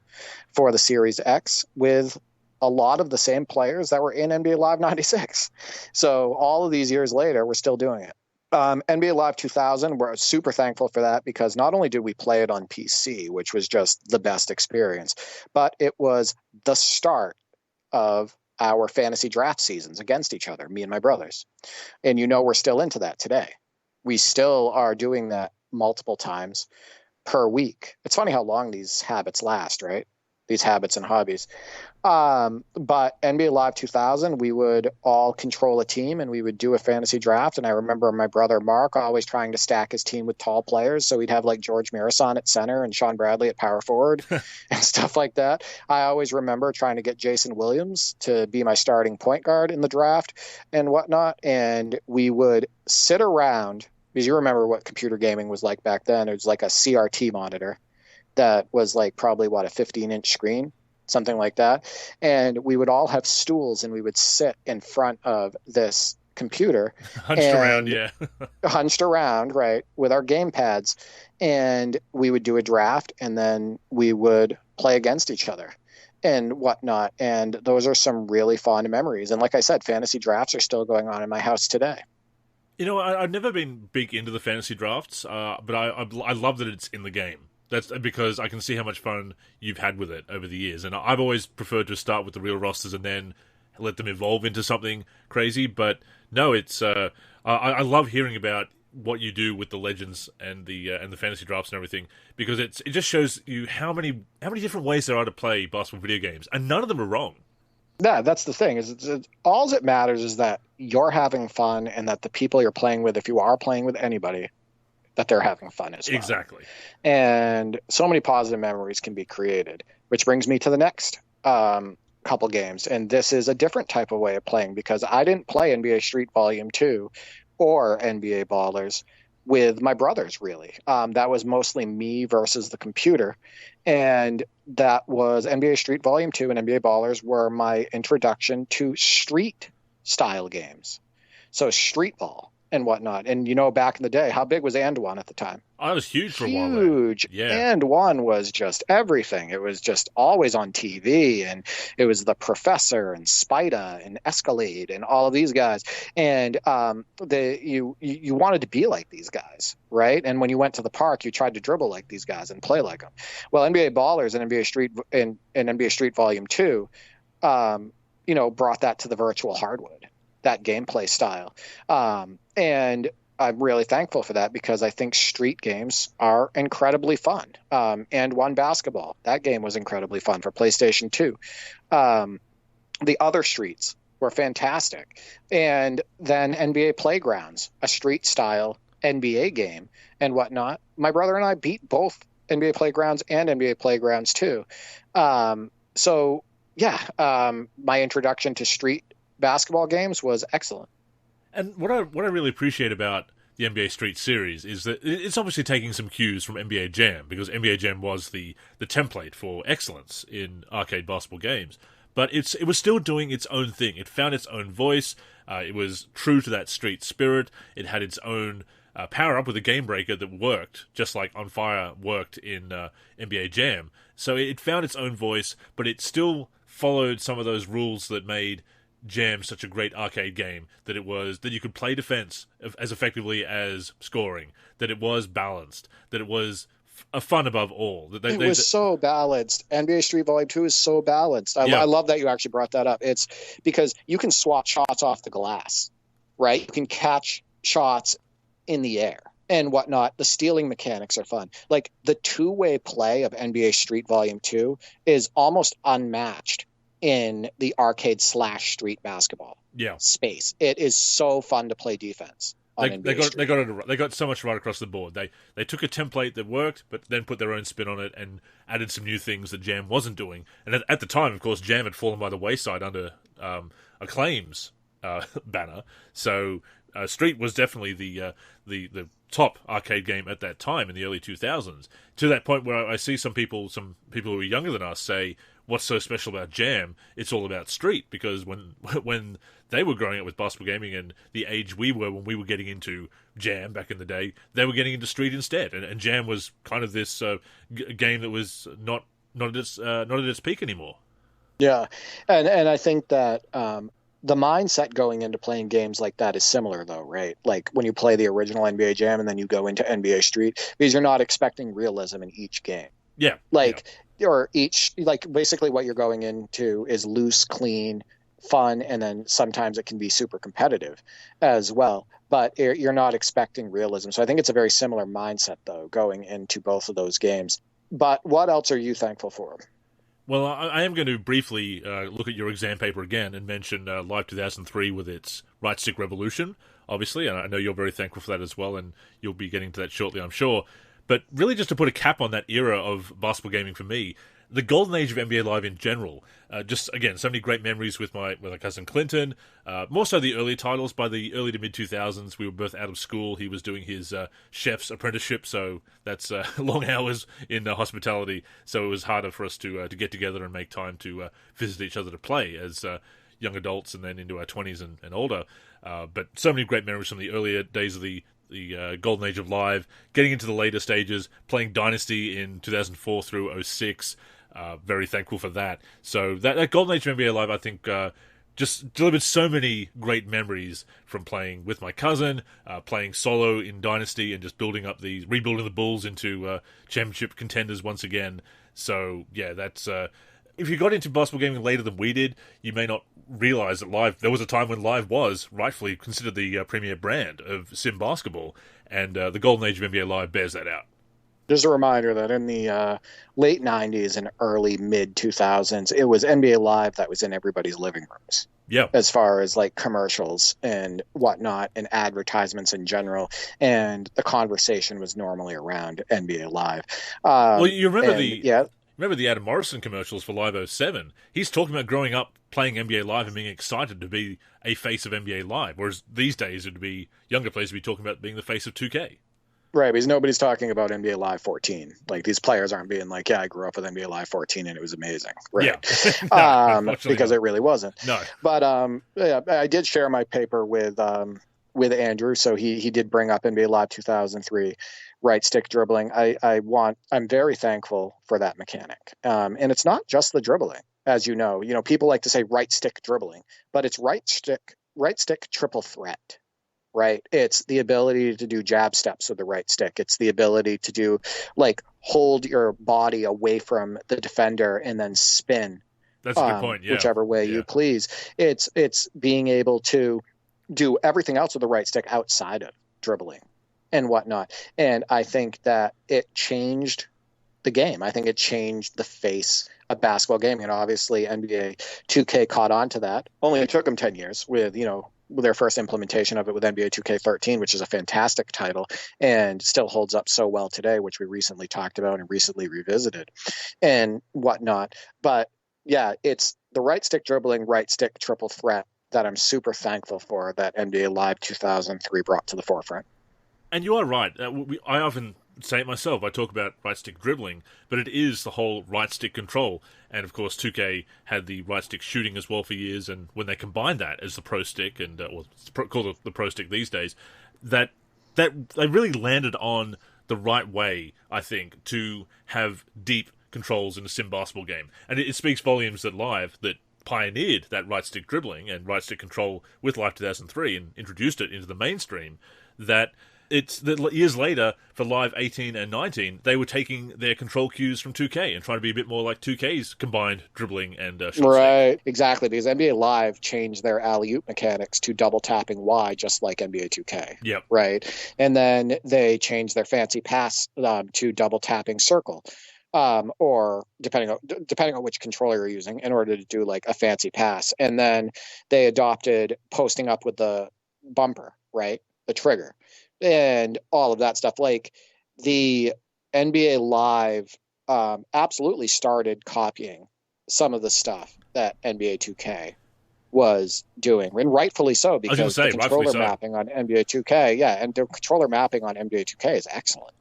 S2: for the Series X with a lot of the same players that were in NBA Live 96. So all of these years later, we're still doing it. NBA Live 2000, we're super thankful for that because not only did we play it on PC, which was just the best experience, but it was the start of our fantasy draft seasons against each other, me and my brothers. And we're still into that today. We still are doing that multiple times per week. It's funny how long these habits last, right? These habits and hobbies. But NBA Live 2000, we would all control a team and we would do a fantasy draft. And I remember my brother Mark always trying to stack his team with tall players. So we'd have like George Marason at center and Sean Bradley at power forward and stuff like that. I always remember trying to get Jason Williams to be my starting point guard in the draft and whatnot. And we would sit around, because you remember what computer gaming was like back then. It was like a CRT monitor that was like probably a 15-inch screen, something like that. And we would all have stools and we would sit in front of this computer hunched around, right, with our game pads. And we would do a draft and then we would play against each other and whatnot. And those are some really fond memories. And like I said, fantasy drafts are still going on in my house today.
S1: I've never been big into the fantasy drafts, but I love that it's in the game. That's because I can see how much fun you've had with it over the years. And I've always preferred to start with the real rosters and then let them evolve into something crazy. But no, it's I love hearing about what you do with the Legends and the fantasy drafts and everything, because it just shows you how many different ways there are to play basketball video games, and none of them are wrong.
S2: Yeah, that's the thing. Is all that matters is that you're having fun and that the people you're playing with, if you are playing with anybody, that they're having fun as well.
S1: Exactly.
S2: And so many positive memories can be created, which brings me to the next couple games. And this is a different type of way of playing because I didn't play NBA Street Volume 2 or NBA Ballers with my brothers, really. That was mostly me versus the computer. And that was NBA Street Volume 2 and NBA Ballers were my introduction to street style games. So street ball and whatnot. And, back in the day, how big was And One at the time?
S1: I was huge for a while.
S2: Huge. Yeah. And One was just everything. It was just always on TV. And it was the Professor and Spida and Escalade and all of these guys. And you wanted to be like these guys, right? And when you went to the park, you tried to dribble like these guys and play like them. Well, NBA Ballers and NBA Street and NBA Street Volume 2, brought that to the virtual hardwood, that gameplay style. And I'm really thankful for that because I think street games are incredibly fun. And One Basketball, that game was incredibly fun for PlayStation 2. The other streets were fantastic. And then NBA Playgrounds, a street style NBA game and whatnot. My brother and I beat both NBA Playgrounds and NBA Playgrounds 2. My introduction to street basketball games was excellent.
S1: And what I really appreciate about the NBA Street series is that it's obviously taking some cues from NBA Jam, because NBA Jam was the template for excellence in arcade basketball games. But it was still doing its own thing. It found its own voice. It was true to that street spirit. It had its own power-up with a game breaker that worked, just like On Fire worked in NBA Jam. So it found its own voice, but it still followed some of those rules that made Jam such a great arcade game, that you could play defense as effectively as scoring, that it was balanced, that it was fun above all.
S2: It was so balanced. NBA Street Volume 2 is so balanced. I love that you actually brought that up. It's because you can swat shots off the glass, right? You can catch shots in the air and whatnot. The stealing mechanics are fun. Like the two-way play of NBA Street Volume 2 is almost unmatched in the arcade / street basketball space. It is so fun to play defense. They
S1: got so much right across the board. They took a template that worked, but then put their own spin on it and added some new things that Jam wasn't doing. And at the time, of course, Jam had fallen by the wayside under Acclaim's banner. So Street was definitely the top arcade game at that time in the early 2000s. To that point where I see some people who are younger than us say, "What's so special about Jam? It's all about Street." Because when they were growing up with basketball gaming and the age we were when we were getting into Jam back in the day, they were getting into Street instead, and Jam was kind of this game that was not at its peak anymore.
S2: Yeah, and I think that the mindset going into playing games like that is similar, though, right? Like when you play the original NBA Jam and then you go into NBA Street, because you're not expecting realism in each game.
S1: Yeah,
S2: or each, like basically what you're going into is loose, clean, fun, and then sometimes it can be super competitive as well, but you're not expecting realism. So I think it's a very similar mindset, though, going into both of those games. But what else are you thankful for?
S1: Well, I am going to briefly look at your exam paper again and mention Live 2003 with its right stick revolution, obviously, and I know you're very thankful for that as well, and you'll be getting to that shortly, I'm sure. But really just to put a cap on that era of basketball gaming for me, the golden age of NBA Live in general, just, again, so many great memories with my cousin Clinton, more so the early titles. By the early to mid-2000s, we were both out of school. He was doing his chef's apprenticeship, so that's long hours in hospitality, so it was harder for us to get together and make time to visit each other to play as young adults and then into our 20s and older. But so many great memories from the earlier days of the golden age of Live, getting into the later stages, playing Dynasty in 2004 through 06. Very thankful for that. So that golden age of NBA Live, I think, just delivered so many great memories from playing with my cousin, playing solo in Dynasty, and just rebuilding the Bulls into championship contenders once again. So yeah, that's if you got into basketball gaming later than we did, you may not realize that there was a time when Live was rightfully considered the premier brand of sim basketball, and the golden age of NBA Live bears that out.
S2: Just a reminder that in the late 90s and early mid 2000s, it was NBA Live that was in everybody's living rooms.
S1: Yeah.
S2: As far as like commercials and whatnot and advertisements in general. And the conversation was normally around NBA Live.
S1: Well, you remember remember the Adam Morrison commercials for Live 07? He's talking about growing up playing NBA Live and being excited to be a face of NBA Live. Whereas these days it would be younger players would be talking about being the face of 2K.
S2: Right, because nobody's talking about NBA Live 14. Like, these players aren't being like, yeah, I grew up with NBA Live 14 and it was amazing. Right.
S1: Yeah.
S2: Because it really wasn't.
S1: No.
S2: But I did share my paper with Andrew, so he did bring up NBA Live 2003 right stick dribbling. I'm very thankful for that mechanic. And it's not just the dribbling, as you know. You know, people like to say right stick dribbling, but it's right stick triple threat. Right. It's the ability to do jab steps with the right stick. It's the ability to do hold your body away from the defender and then spin.
S1: That's a good point. Yeah.
S2: Whichever way you please. It's being able to do everything else with the right stick outside of dribbling and whatnot. And I think that it changed the game. I think it changed the face of basketball gaming. And obviously NBA 2K caught on to that. Only took them 10 years with their first implementation of it with NBA 2K13, which is a fantastic title and still holds up so well today, which we recently talked about and recently revisited and whatnot. But yeah, it's the right stick dribbling, right stick triple threat that I'm super thankful for that NBA Live 2003 brought to the forefront.
S1: And you are right. I often say it myself. I talk about right stick dribbling, but it is the whole right stick control. And of course, 2K had the right stick shooting as well for years. And when they combined that as the pro stick, and it's called the pro stick these days, that they really landed on the right way, I think, to have deep controls in a sim basketball game. And it speaks volumes that Live, that pioneered that right stick dribbling and right stick control with Live 2003 and introduced it into the mainstream, that it's that years later for Live 18 and 19, they were taking their control cues from 2K and trying to be a bit more like 2K's combined dribbling and shot
S2: right, exactly, because NBA Live changed their alley-oop mechanics to double tapping Y, just like NBA 2K.
S1: Yep.
S2: Right, and then they changed their fancy pass to double tapping circle, or depending on which controller you're using, in order to do like a fancy pass. And then they adopted posting up with the bumper, right, the trigger, and all of that stuff. Like the NBA Live absolutely started copying some of the stuff that NBA 2K was doing, and rightfully so, because the controller mapping on NBA 2K, and the controller mapping on NBA 2K is excellent.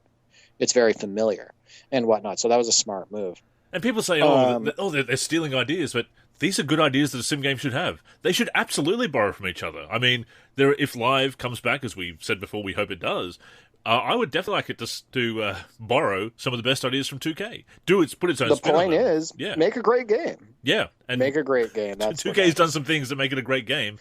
S2: It's very familiar and whatnot. So that was a smart move.
S1: And people say, they're stealing ideas, but these are good ideas that a sim game should have. They should absolutely borrow from each other. I mean, if Live comes back, as we said before, we hope it does, I would definitely like it to borrow some of the best ideas from 2K. Put its own spin on them.
S2: The point is, make a great game.
S1: Yeah. And
S2: make a great game. That's
S1: 2K's done some things that make it a great game.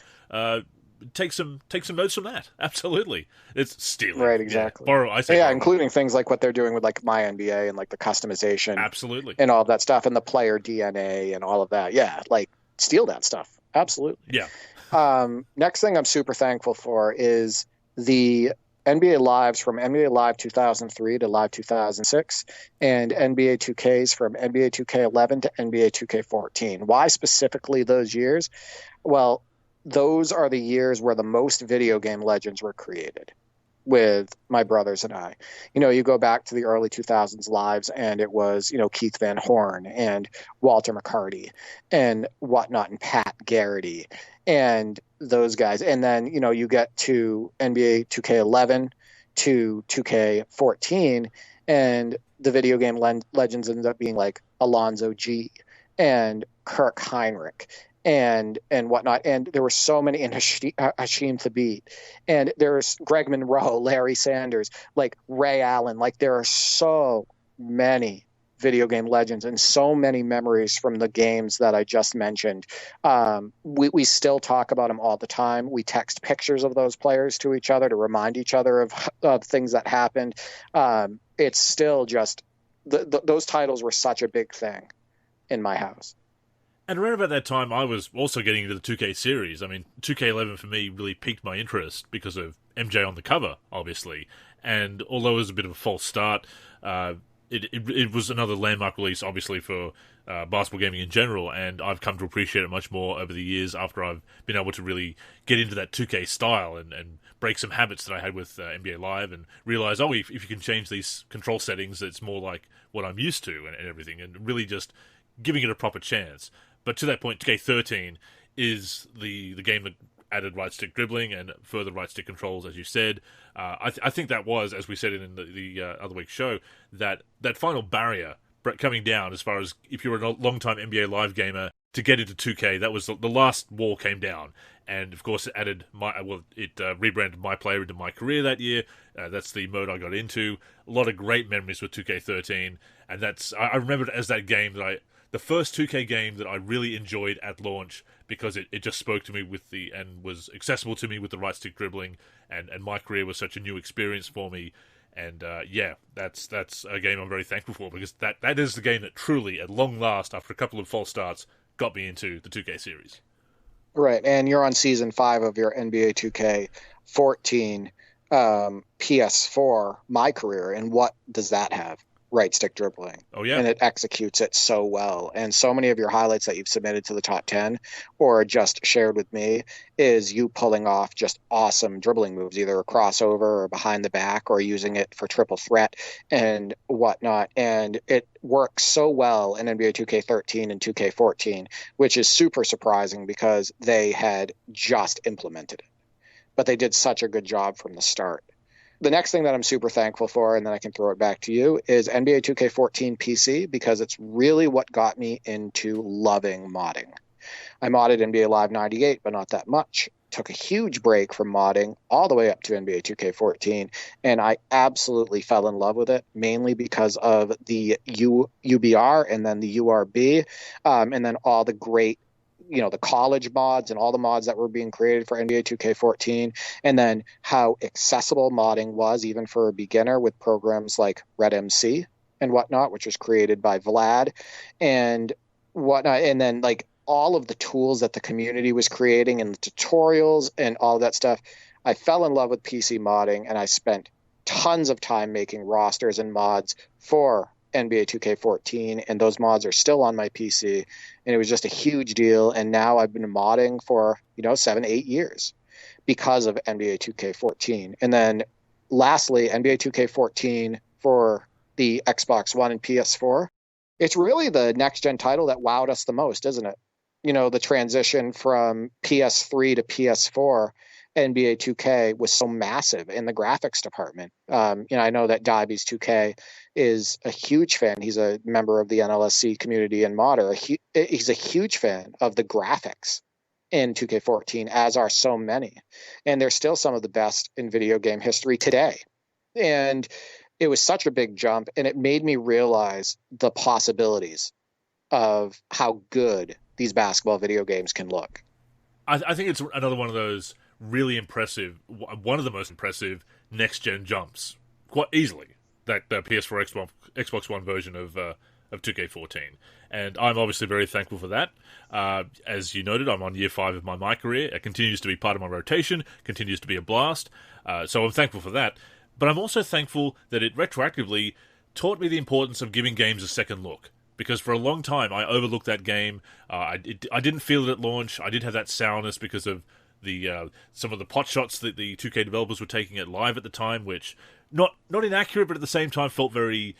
S1: Take some notes from that. Absolutely. It's stealing.
S2: Right, exactly.
S1: Yeah, borrow, I say borrow.
S2: Including things like what they're doing with like My NBA and like the customization.
S1: Absolutely.
S2: And all of that stuff, and the player DNA and all of that. Yeah, like steal that stuff. Absolutely.
S1: Yeah.
S2: Next thing I'm super thankful for is the NBA Lives from NBA Live 2003 to Live 2006, and NBA 2Ks from NBA 2K11 to NBA 2K14. Why specifically those years? Well, those are the years where the most video game legends were created with my brothers and I. You go back to the early 2000s Lives, and it was, Keith Van Horn and Walter McCarty and whatnot, and Pat Garrity and those guys. And then, you get to NBA 2K11 to 2K14, and the video game legends ended up being like Alonzo G and Kirk Heinrich and whatnot. And there were so many, and Hashim Thabit, and there's Greg Monroe, Larry Sanders, like Ray Allen. Like there are so many video game legends and so many memories from the games that I just mentioned. We still talk about them all the time. We text pictures of those players to each other to remind each other of things that happened. It's still just those titles were such a big thing in my house.
S1: And around about that time, I was also getting into the 2K series. I mean, 2K11 for me really piqued my interest because of MJ on the cover, obviously. And although it was a bit of a false start, it was another landmark release, obviously, for basketball gaming in general, and I've come to appreciate it much more over the years after I've been able to really get into that 2K style and break some habits that I had with NBA Live and realize, if you can change these control settings, it's more like what I'm used to and everything, and really just giving it a proper chance. But to that point, 2K13 is the game that added right stick dribbling and further right stick controls, as you said. I think that was, as we said in the other week's show, that final barrier coming down as far as if you're a long-time NBA Live gamer to get into 2K, that was the last wall came down. And of course, it added rebranded My Player into My Career that year. That's the mode I got into. A lot of great memories with 2K13, and I remember it as that game the first 2K game that I really enjoyed at launch, because it just spoke to me and was accessible to me with the right stick dribbling, and My Career was such a new experience for me. And that's a game I'm very thankful for, because that is the game that truly, at long last, after a couple of false starts, got me into the 2K series.
S2: Right, and you're on season 5 of your NBA 2K14 PS4 My Career, and what does that have? Right stick dribbling.
S1: Oh, yeah.
S2: And it executes it so well. And so many of your highlights that you've submitted to the top 10 or just shared with me is you pulling off just awesome dribbling moves, either a crossover or behind the back, or using it for triple threat and whatnot. And it works so well in NBA 2K13 and 2K14, which is super surprising because they had just implemented it. But they did such a good job from the start. The next thing that I'm super thankful for, and then I can throw it back to you, is NBA 2K14 PC, because it's really what got me into loving modding. I modded NBA Live 98, but not that much. Took a huge break from modding all the way up to NBA 2K14, and I absolutely fell in love with it, mainly because of the UBR and then the URB, and then all the great the college mods and all the mods that were being created for NBA 2K14, and then how accessible modding was even for a beginner with programs like RedMC and whatnot, which was created by Vlad and whatnot. And then like all of the tools that the community was creating and the tutorials and all that stuff. I fell in love with PC modding, and I spent tons of time making rosters and mods for NBA 2K14, and those mods are still on my PC, and it was just a huge deal. And now I've been modding for 7-8 years because of NBA 2K14. And then lastly, NBA 2K14 for the Xbox One and PS4. It's really the next gen title that wowed us the most, isn't it? The transition from PS3 to PS4, NBA 2K was so massive in the graphics department. I know that Diaby's 2K is a huge fan. He's a member of the NLSC community and modder. He's a huge fan of the graphics in 2K14, as are so many. And they're still some of the best in video game history today. And it was such a big jump, and it made me realize the possibilities of how good these basketball video games can look.
S1: I think it's another one of those really impressive, one of the most impressive next-gen jumps, quite easily, that the PS4 Xbox One version of 2K14. And I'm obviously very thankful for that. As you noted, I'm on year 5 of my career. It continues to be part of my rotation, continues to be a blast. So I'm thankful for that. But I'm also thankful that it retroactively taught me the importance of giving games a second look. Because for a long time, I overlooked that game. I didn't feel it at launch. I did have that sourness because of the some of the pot shots that the 2K developers were taking at live at the time, which not inaccurate, but at the same time felt very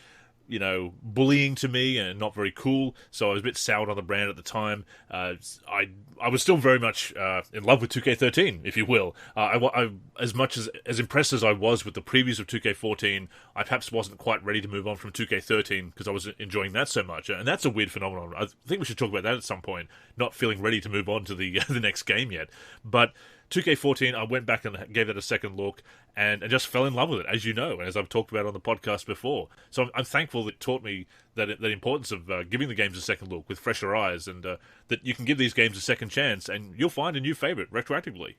S1: bullying to me and not very cool. So I was a bit soured on the brand at the time. I was still very much in love with 2K13, if you will. I as much as impressed as I was with the previews of 2K14, I perhaps wasn't quite ready to move on from 2K13 because I was enjoying that so much. And that's a weird phenomenon. I think we should talk about that at some point. Not feeling ready to move on to the the next game yet, but 2K14, I went back and gave that a second look and just fell in love with it, as you know, and as I've talked about on the podcast before. So I'm thankful that it taught me the importance of giving the games a second look with fresher eyes, and that you can give these games a second chance, and you'll find a new favorite retroactively.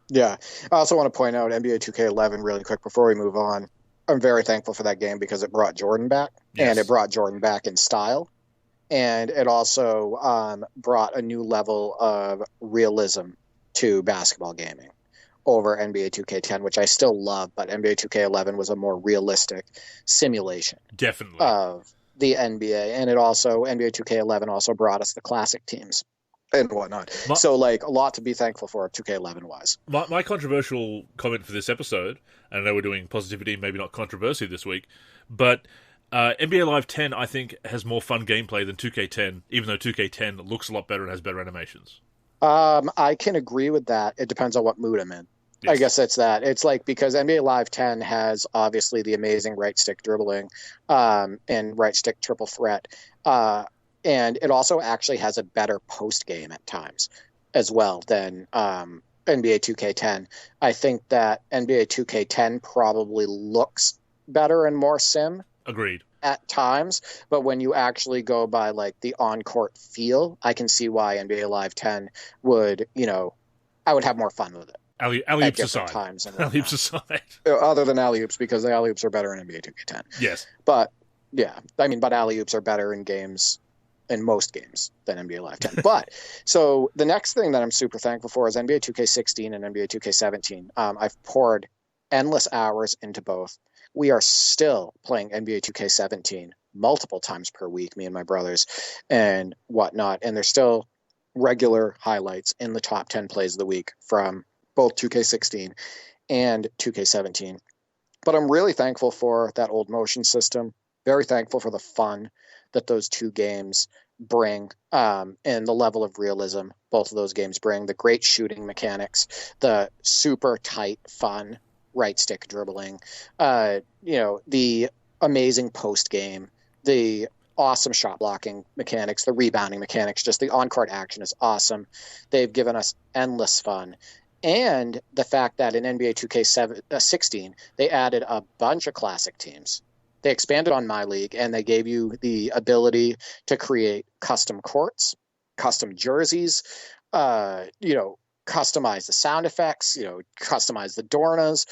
S2: Yeah. I also want to point out NBA 2K11 really quick before we move on. I'm very thankful for that game because it brought Jordan back, and it brought Jordan back in style. And it also brought a new level of realism to basketball gaming over NBA 2K10, which I still love, but NBA 2K11 was a more realistic simulation
S1: definitely
S2: of the NBA. And it also, NBA 2K11 also brought us the classic teams and whatnot. So like a lot to be thankful for 2K11 wise.
S1: My controversial comment for this episode, and I know we're doing positivity, maybe not controversy this week, but NBA Live 10 I think has more fun gameplay than 2K10, even though 2K10 looks a lot better and has better animations.
S2: I can agree with that. It depends on what mood I'm in. Yes. I guess it's that. It's like, because NBA Live 10 has obviously the amazing right stick dribbling and right stick triple threat. And it also actually has a better post game at times as well than NBA 2K10. I think that NBA 2K10 probably looks better and more sim.
S1: Agreed.
S2: At times, but when you actually go by like the on-court feel, I can see why NBA Live 10 would, I would have more fun with it.
S1: Alley-oops aside.
S2: Times
S1: alley-oops aside.
S2: Other than alley-oops, because the alley-oops are better in NBA 2K10.
S1: Yes.
S2: But, yeah, but alley-oops are better in most games than NBA Live 10. But, so the next thing that I'm super thankful for is NBA 2K16 and NBA 2K17. I've poured endless hours into both. We are still playing NBA 2K17 multiple times per week, me and my brothers and whatnot. And there's still regular highlights in the top 10 plays of the week from both 2K16 and 2K17. But I'm really thankful for that old motion system. Very thankful for the fun that those two games bring and the level of realism both of those games bring. The great shooting mechanics, the super tight, fun right stick dribbling, the amazing post game, the awesome shot blocking mechanics, the rebounding mechanics, just the on-court action is awesome. They've given us endless fun. And the fact that in NBA 2K16, they added a bunch of classic teams. They expanded on My League, and they gave you the ability to create custom courts custom jerseys, customize the sound effects, customize the Dornas,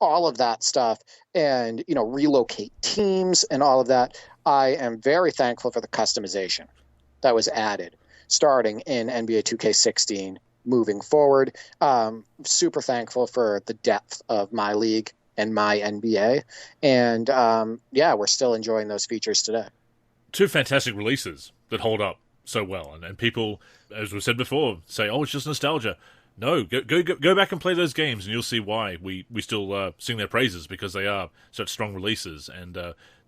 S2: all of that stuff, and, relocate teams and all of that. I am very thankful for the customization that was added starting in NBA 2K16 moving forward. Super thankful for the depth of my league and my NBA. And we're still enjoying those features today.
S1: Two fantastic releases that hold up so well. And people, as we said before, say, oh, it's just nostalgia. No, go back and play those games, and you'll see why we still sing their praises, because they are such strong releases. And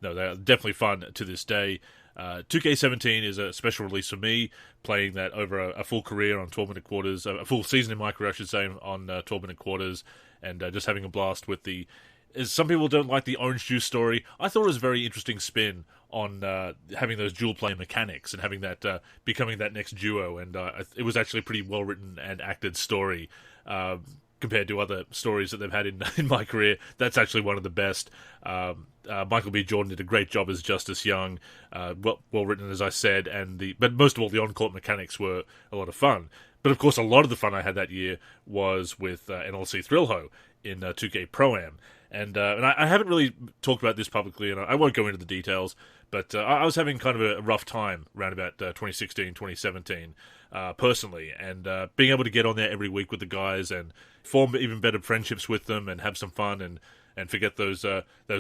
S1: no, they're definitely fun to this day. 2K17 is a special release for me, playing that over a full career on 12-minute quarters, a full season in my career, I should say, on 12-minute quarters, and just having a blast with the... Some people don't like the orange juice story. I thought it was a very interesting spin on having those dual-play mechanics and having that becoming that next duo, and it was actually a pretty well-written and acted story compared to other stories that they've had in my career. That's actually one of the best. Michael B. Jordan did a great job as Justice Young, well written, as I said, but most of all, the on-court mechanics were a lot of fun. But of course, a lot of the fun I had that year was with NLSC Thrill-Ho in 2K Pro-Am. And I haven't really talked about this publicly, and I won't go into the details, but I was having kind of a rough time around about 2016, 2017, personally, and being able to get on there every week with the guys and form even better friendships with them and have some fun and forget those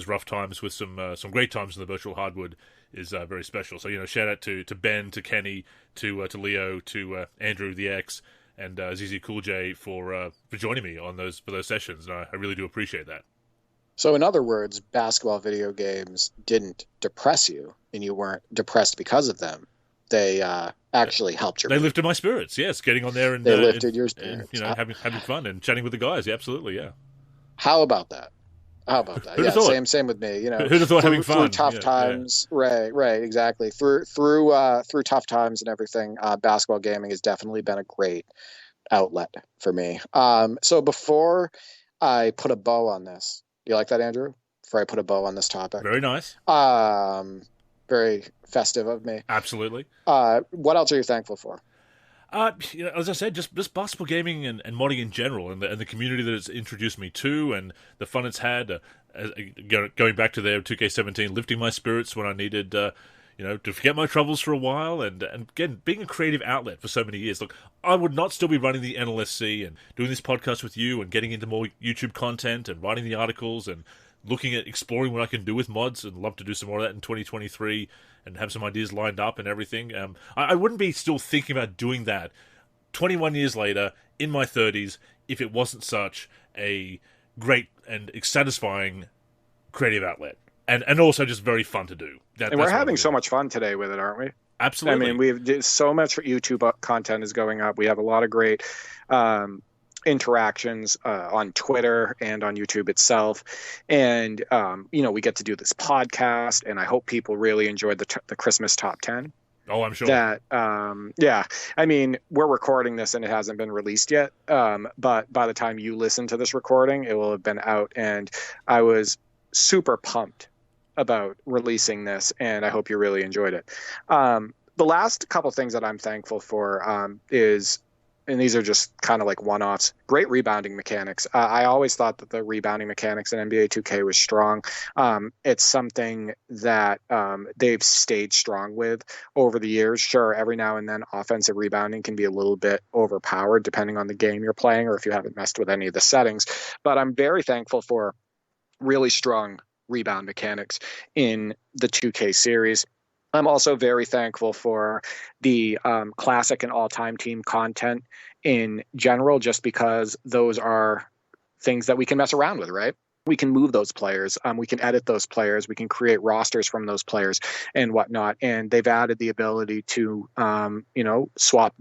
S1: rough times with some great times in the virtual hardwood is very special. So, shout out to Ben, to Kenny, to Leo, to Andrew the X, and ZZ Cool J for joining me on those sessions, and I really do appreciate that.
S2: So in other words, basketball video games didn't depress you, and you weren't depressed because of them. They actually helped your
S1: They
S2: mood.
S1: lifted my spirits, yes, getting on there and...
S2: They lifted your spirits.
S1: And, having fun and chatting with the guys, yeah, absolutely, yeah.
S2: How about that?
S1: Who'd have thought?
S2: Same with me.
S1: Who'd have thought having fun?
S2: Through tough times, yeah. Right, exactly. Through tough times and everything, basketball gaming has definitely been a great outlet for me. So before I put a bow on this, do you like that, Andrew? Before I put a bow on this topic.
S1: Very nice.
S2: Very festive of me.
S1: Absolutely.
S2: What else are you thankful for?
S1: As I said, just basketball gaming and modding in general, and the community that it's introduced me to, and the fun it's had. Going back to their 2K17, lifting my spirits when I needed, to forget my troubles for a while, and again, being a creative outlet for so many years. Look, I would not still be running the NLSC and doing this podcast with you and getting into more YouTube content and writing the articles and looking at exploring what I can do with mods, and love to do some more of that in 2023 and have some ideas lined up and everything. I wouldn't be still thinking about doing that 21 years later in my 30s if it wasn't such a great and satisfying creative outlet. And also just very fun to do.
S2: And we're having so much fun today with it, aren't we?
S1: Absolutely.
S2: I mean, we've so much YouTube content is going up. We have a lot of great interactions on Twitter and on YouTube itself. And, we get to do this podcast, and I hope people really enjoyed the Christmas Top 10.
S1: Oh, I'm sure.
S2: That, I mean, we're recording this and it hasn't been released yet. But by the time you listen to this recording, it will have been out. And I was super pumped about releasing this, and I hope you really enjoyed it. The last couple things that I'm thankful for is, and these are just kind of like one-offs, great rebounding mechanics. I always thought that the rebounding mechanics in NBA 2K was strong. It's something that they've stayed strong with over the years. Sure, every now and then offensive rebounding can be a little bit overpowered depending on the game you're playing or if you haven't messed with any of the settings. But I'm very thankful for really strong rebound mechanics in the 2K series. I'm also very thankful for the classic and all-time team content in general, just because those are things that we can mess around with, right? We can move those players. We can edit those players. We can create rosters from those players and whatnot. And they've added the ability to, swap,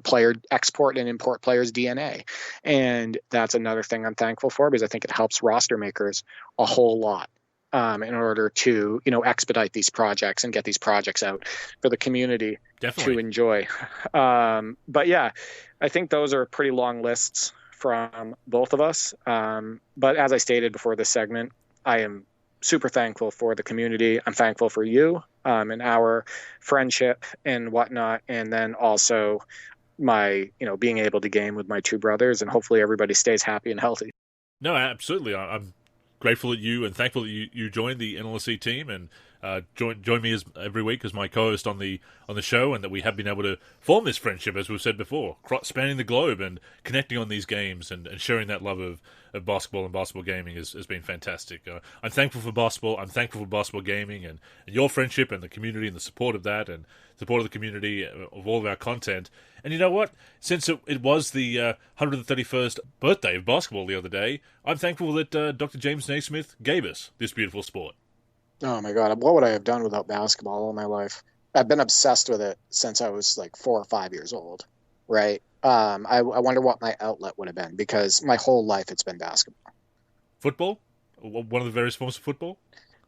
S2: player export and import players' DNA. And that's another thing I'm thankful for, because I think it helps roster makers a whole lot. In order to, expedite these projects and get these projects out for the community to enjoy. But yeah, I think those are pretty long lists from both of us. But as I stated before this segment, I am super thankful for the community. I'm thankful for you. and our friendship and whatnot. And then also my, being able to game with my two brothers, and hopefully everybody stays happy and healthy.
S1: No, absolutely. I'm grateful that you and thankful that you joined the NLSC team and join me every week as my co-host on the show, and that we have been able to form this friendship, as we've said before, spanning the globe and connecting on these games and sharing that love of basketball and basketball gaming has been fantastic. I'm thankful for basketball. I'm thankful for basketball gaming and your friendship and the community and the support of that and support of the community of all of our content. And you know what? Since it was the 131st birthday of basketball the other day, I'm thankful that Dr. James Naismith gave us this beautiful sport.
S2: Oh my God, what would I have done without basketball all my life? I've been obsessed with it since I was like 4 or 5 years old, right? I wonder what my outlet would have been, because my whole life it's been basketball.
S1: Football? One of the various forms of football?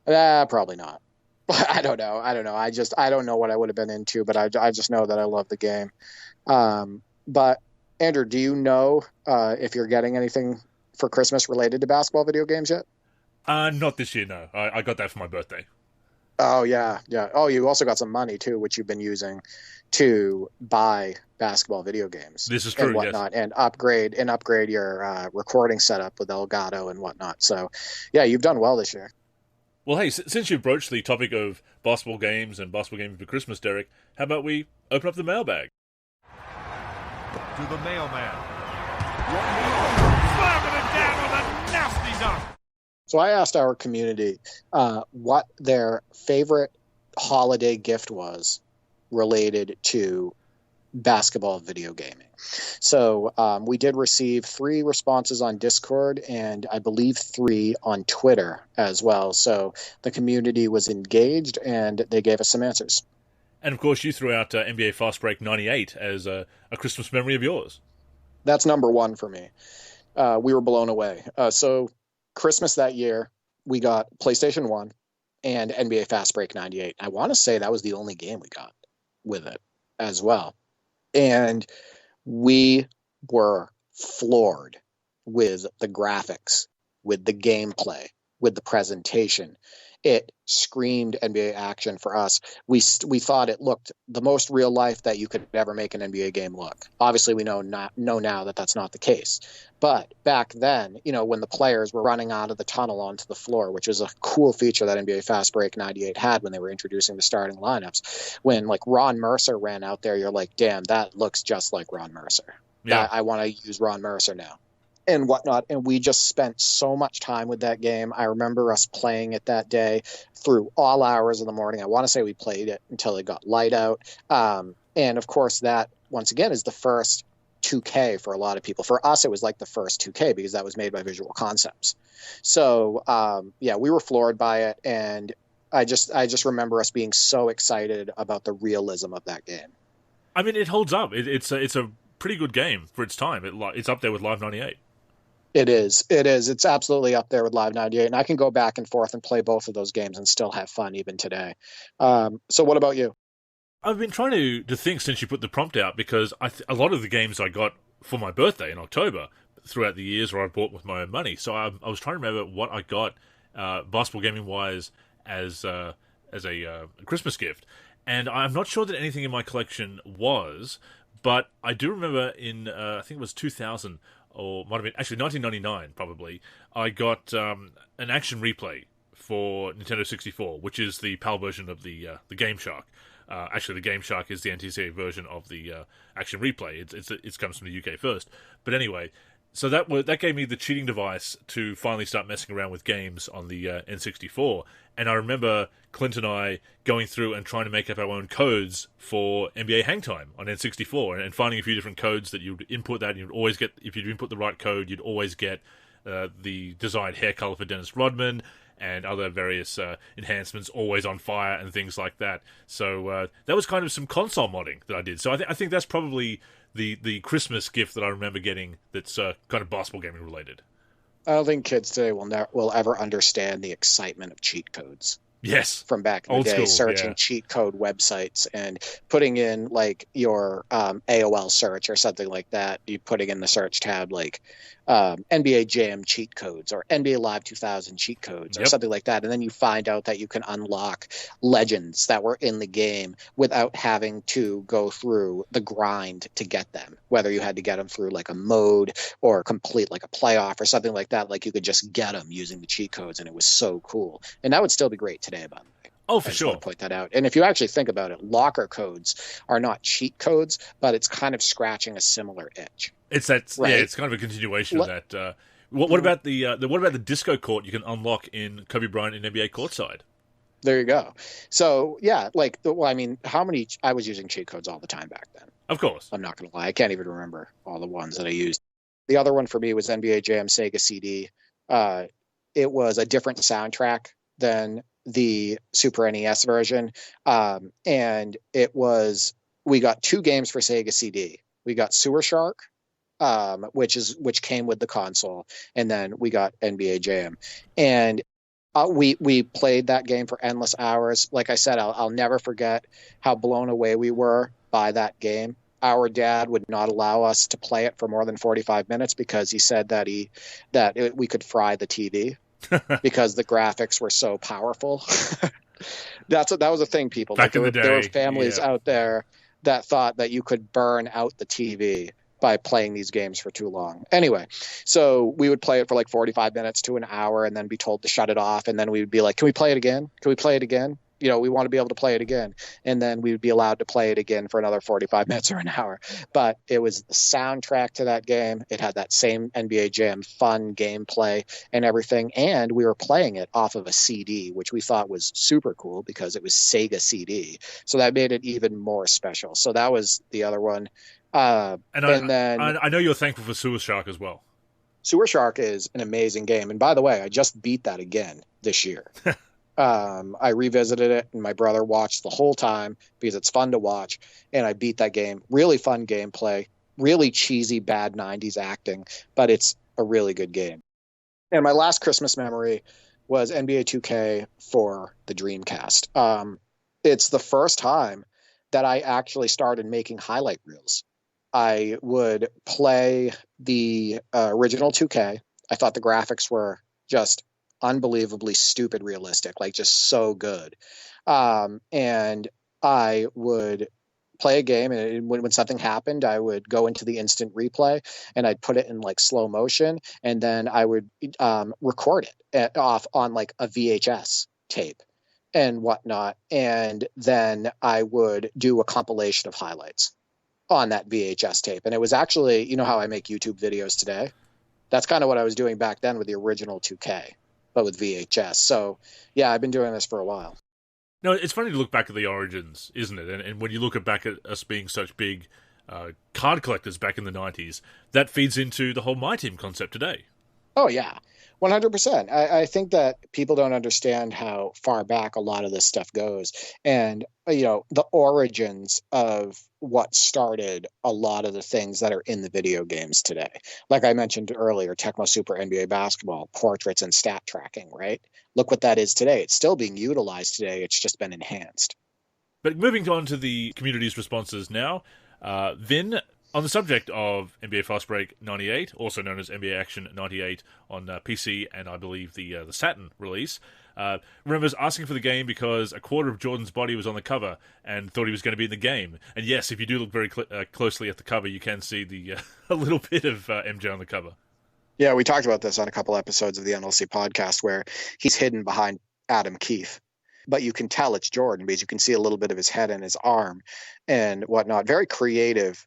S2: Probably not. I don't know. I don't know what I would have been into, but I just know that I love the game. But Andrew, do you know if you're getting anything for Christmas related to basketball video games yet?
S1: Not this year, no. I got that for my birthday.
S2: Oh, yeah. Oh, you also got some money, too, which you've been using to buy basketball video games.
S1: This is true,
S2: and whatnot,
S1: yes.
S2: and upgrade your recording setup with Elgato and whatnot. So, yeah, you've done well this year.
S1: Well, hey, since you broached the topic of basketball games and basketball gaming for Christmas, Derek, how about we open up the mailbag?
S3: To the mailman. Slamming it down on a nasty dunk.
S2: So I asked our community what their favorite holiday gift was related to basketball video gaming. So we did receive 3 responses on Discord, and I believe 3 on Twitter as well. So the community was engaged, and they gave us some answers.
S1: And of course, you threw out NBA Fast Break 98 as a Christmas memory of yours.
S2: That's number 1 for me. We were blown away. So Christmas that year, we got PlayStation 1 and NBA Fast Break 98. I want to say that was the only game we got with it as well. And we were floored with the graphics, with the gameplay, with the presentation. It screamed NBA action for us. We thought it looked the most real life that you could ever make an NBA game look. Obviously, we know now that that's not the case. But back then, when the players were running out of the tunnel onto the floor, which was a cool feature that NBA Fast Break 98 had when they were introducing the starting lineups, when like Ron Mercer ran out there, you're like, damn, that looks just like Ron Mercer.
S1: Yeah.
S2: I want to use Ron Mercer now. And whatnot, and we just spent so much time with that game. I remember us playing it that day through all hours of the morning. I want to say we played it until it got light out. And of course, that once again is the first 2K for a lot of people. For us, it was like the first 2K because that was made by Visual Concepts. So yeah, we were floored by it, and I just remember us being so excited about the realism of that game.
S1: I mean, it holds up. It's a pretty good game for its time. It's up there with Live 98.
S2: It is. It's absolutely up there with Live 98, and I can go back and forth and play both of those games and still have fun even today. So what about you?
S1: I've been trying to think since you put the prompt out, because a lot of the games I got for my birthday in October throughout the years, or I bought with my own money. So I was trying to remember what I got basketball gaming wise as a Christmas gift, and I'm not sure that anything in my collection was, but I do remember in I think it was 2000. Or might have been actually 1999, probably. I got an action replay for Nintendo 64, which is the PAL version of the Game Shark. Actually, the Game Shark is the NTSC version of the action replay. It comes from the UK first. But anyway, so that gave me the cheating device to finally start messing around with games on the N64. And I remember Clint and I going through and trying to make up our own codes for NBA Hang Time on N64 and finding a few different codes that you'd input that, and you'd always get, if you'd input the right code, you'd always get the desired hair color for Dennis Rodman and other various enhancements, always on fire and things like that. So that was kind of some console modding that I did. So I think that's probably the Christmas gift that I remember getting that's kind of basketball gaming related.
S2: I don't think kids today will ever understand the excitement of cheat codes.
S1: Yes.
S2: From back in the day, searching cheat code websites and putting in like your AOL search or something like that. You putting in the search tab like NBA Jam cheat codes or NBA Live 2000 cheat codes or something like that. And then you find out that you can unlock legends that were in the game without having to go through the grind to get them, whether you had to get them through like a mode or complete like a playoff or something like that. Like you could just get them using the cheat codes, and it was so cool. And that would still be great today, by the way.
S1: Oh, for
S2: I just
S1: sure.
S2: want to point that out. And if you actually think about it, locker codes are not cheat codes, but it's kind of scratching a similar itch.
S1: It's that,
S2: right?
S1: Yeah. It's kind of a continuation of that. What about the disco court you can unlock in Kobe Bryant in NBA courtside?
S2: There you go. So yeah, like, well, I mean, I was using cheat codes all the time back then.
S1: Of course.
S2: I'm not going to lie. I can't even remember all the ones that I used. The other one for me was NBA Jam Sega CD. It was a different soundtrack than the Super NES version. And we got 2 games for Sega CD. We got Sewer Shark, which came with the console, and then we got NBA Jam. And we played that game for endless hours. Like I said, I'll never forget how blown away we were by that game. Our dad would not allow us to play it for more than 45 minutes because he said that we could fry the TV because the graphics were so powerful. That was a thing, people.
S1: Back in the day,
S2: there were families out there that thought that you could burn out the TV by playing these games for too long. Anyway, so we would play it for like 45 minutes to an hour and then be told to shut it off. And then we would be like, can we play it again? Can we play it again? You know, we want to be able to play it again. And then we would be allowed to play it again for another 45 minutes or an hour. But it was the soundtrack to that game. It had that same NBA Jam fun gameplay and everything. And we were playing it off of a CD, which we thought was super cool because it was Sega CD. So that made it even more special. So that was the other one.
S1: And then I know you're thankful for Sewer Shark as well.
S2: Sewer Shark is an amazing game. And by the way, I just beat that again this year. I revisited it, and my brother watched the whole time because it's fun to watch. And I beat that game. Really fun gameplay, really cheesy, bad 90s acting, but it's a really good game. And my last Christmas memory was NBA 2K for the Dreamcast. It's the first time that I actually started making highlight reels. I would play the original 2K. I thought the graphics were just unbelievably stupid realistic, like just so good. And I would play a game, and when something happened, I would go into the instant replay and I'd put it in like slow motion, and then I would record it off on like a VHS tape and whatnot. And then I would do a compilation of highlights on that VHS tape. And it was actually, you know how I make YouTube videos today? That's kind of what I was doing back then with the original 2K, but with VHS. So yeah, I've been doing this for a while.
S1: No, it's funny to look back at the origins, isn't it? And when you look back at us being such big card collectors back in the 90s, that feeds into the whole My Team concept today.
S2: Oh, yeah. 100%. I think that people don't understand how far back a lot of this stuff goes. And, you know, the origins of what started a lot of the things that are in the video games today. Like I mentioned earlier, Tecmo Super NBA Basketball, portraits and stat tracking, right? Look what that is today. It's still being utilized today. It's just been enhanced.
S1: But moving on to the community's responses now, Vin, on the subject of NBA Fast Break 98, also known as NBA Action 98 on PC and I believe the Saturn release, remembers asking for the game because a quarter of Jordan's body was on the cover and thought he was going to be in the game. And yes, if you do look very closely at the cover, you can see the a little bit of MJ on the cover.
S2: Yeah, we talked about this on a couple episodes of the NLSC podcast where he's hidden behind Adam Keefe. But you can tell it's Jordan because you can see a little bit of his head and his arm and whatnot. Very creative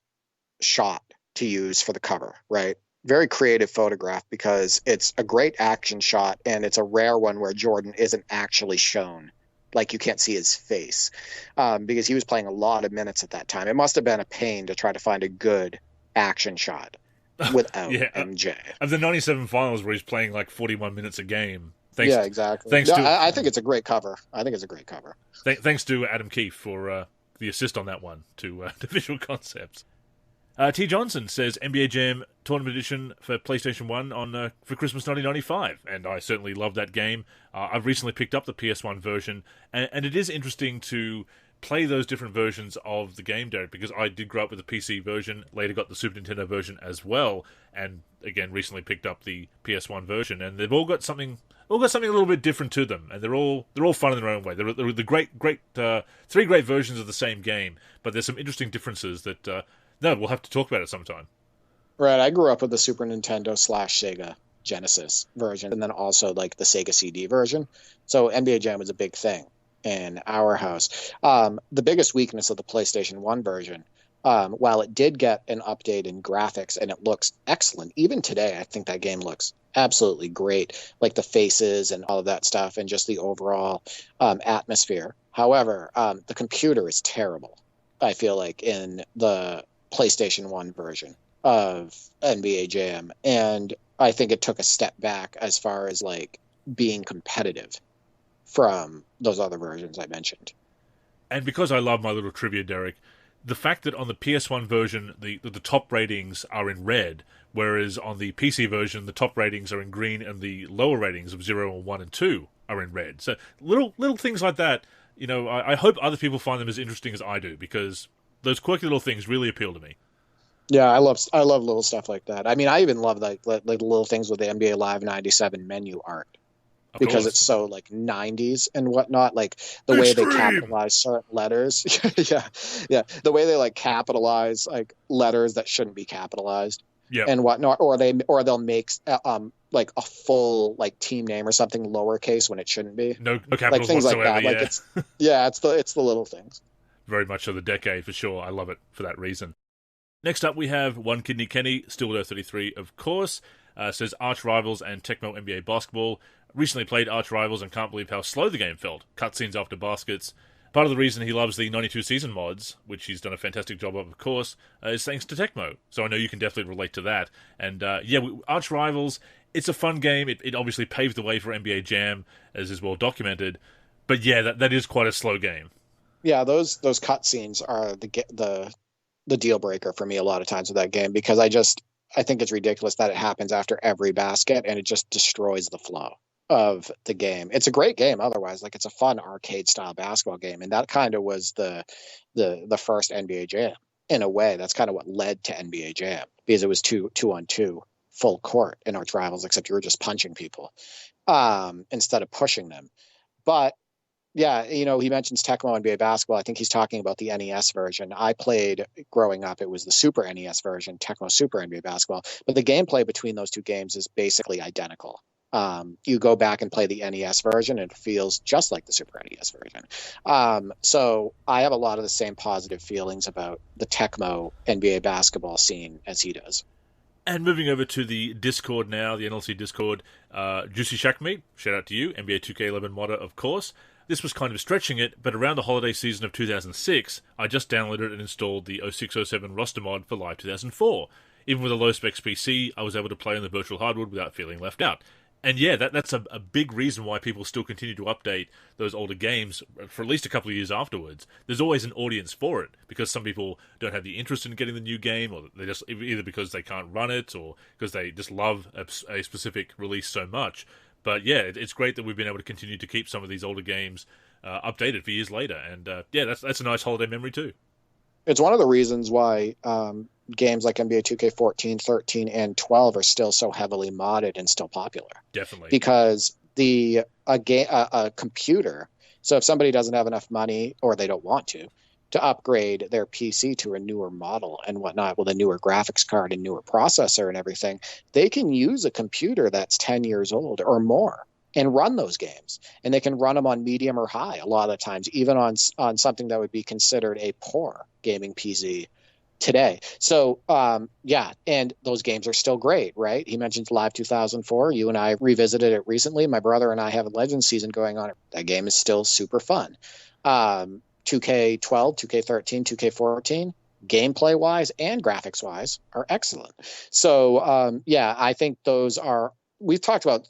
S2: shot to use for the cover, right? Very creative photograph because it's a great action shot and it's a rare one where Jordan isn't actually shown. Like you can't see his face because he was playing a lot of minutes at that time. It must have been a pain to try to find a good action shot without MJ.
S1: Of the 97 finals where he's playing like 41 minutes a game.
S2: Exactly. I think it's a great cover.
S1: Thanks to Adam Keefe for the assist on that one to Visual Concepts. T. Johnson says NBA Jam Tournament Edition for PlayStation 1 on for Christmas 1995, and I certainly love that game. I've recently picked up the PS1 version, and it is interesting to play those different versions of the game, Derek, because I did grow up with the PC version, later got the Super Nintendo version as well, and again recently picked up the PS1 version, and they've all got something a little bit different to them, and they're all fun in their own way. They're the great three great versions of the same game, but there's some interesting differences that we'll have to talk about it sometime.
S2: Right, I grew up with the Super Nintendo / Sega Genesis version, and then also like the Sega CD version. So NBA Jam was a big thing in our house. The biggest weakness of the PlayStation 1 version, while it did get an update in graphics and it looks excellent, even today, I think that game looks absolutely great, like the faces and all of that stuff and just the overall atmosphere. However, the computer is terrible, I feel like, in the PlayStation 1 version of NBA Jam. And I think it took a step back as far as like being competitive from those other versions I mentioned.
S1: And because I love my little trivia, Derek, the fact that on the PS1 version, the top ratings are in red, whereas on the PC version, the top ratings are in green and the lower ratings of 0 and 1 and 2 are in red. So little things like that, you know, I hope other people find them as interesting as I do, because those quirky little things really appeal to me.
S2: Yeah, I love little stuff like that. I mean, I even love like the little things with the NBA Live 97 menu art. Because it's so like 90s and whatnot, like the way they capitalize certain letters. yeah. The way they like capitalize like letters that shouldn't be capitalized and whatnot, or they'll make like a full like team name or something lowercase when it shouldn't be.
S1: No capitals
S2: like things
S1: whatsoever.
S2: Like that. Like it's the little things.
S1: Very much of the decade for sure. I love it for that reason. Next up, we have One Kidney Kenny, Still 33, of course. Says Arch Rivals and Tecmo NBA Basketball. Recently played Arch Rivals and can't believe how slow the game felt. Cutscenes after baskets. Part of the reason he loves the 92 season mods, which he's done a fantastic job of course, is thanks to Tecmo. So I know you can definitely relate to that. And Arch Rivals, it's a fun game. It obviously paved the way for NBA Jam, as is well documented. But yeah, that is quite a slow game.
S2: Yeah, those cutscenes are the deal breaker for me a lot of times with that game, because I think it's ridiculous that it happens after every basket and it just destroys the flow of the game. It's a great game otherwise, like it's a fun arcade style basketball game, and that kind of was the first NBA Jam in a way. That's kind of what led to NBA Jam, because it was two on two full court in Arch Rivals, except you were just punching people instead of pushing them. But yeah, you know, he mentions Tecmo NBA Basketball. I think he's talking about the NES version. I played growing up, it was the Super NES version, Tecmo Super NBA Basketball. But the gameplay between those two games is basically identical. You go back and play the NES version, and it feels just like the Super NES version. So I have a lot of the same positive feelings about the Tecmo NBA Basketball scene as he does.
S1: And moving over to the Discord now, the NLC Discord, Juicy Shackmeat, shout out to you, NBA 2K11 modder, of course. This was kind of stretching it, but around the holiday season of 2006, I just downloaded and installed the 0607 roster mod for Live 2004. Even with a low-specs PC, I was able to play on the virtual hardwood without feeling left out. And yeah, that's a big reason why people still continue to update those older games for at least a couple of years afterwards. There's always an audience for it, because some people don't have the interest in getting the new game, or they just either because they can't run it, or because they just love a specific release so much. But yeah, it's great that we've been able to continue to keep some of these older games updated for years later. And that's a nice holiday memory too.
S2: It's one of the reasons why games like NBA 2K14, 13, and 12 are still so heavily modded and still popular.
S1: Definitely.
S2: Because a computer, so if somebody doesn't have enough money, or they don't want to upgrade their PC to a newer model and whatnot, with a newer graphics card and newer processor and everything, they can use a computer that's 10 years old or more and run those games. And they can run them on medium or high a lot of times, even on something that would be considered a poor gaming PC today. So, and those games are still great, right? He mentioned Live 2004. You and I revisited it recently. My brother and I have a Legends season going on. That game is still super fun. 2K12, 2K13, 2K14, gameplay-wise and graphics-wise, are excellent. So, I think those are... We've talked about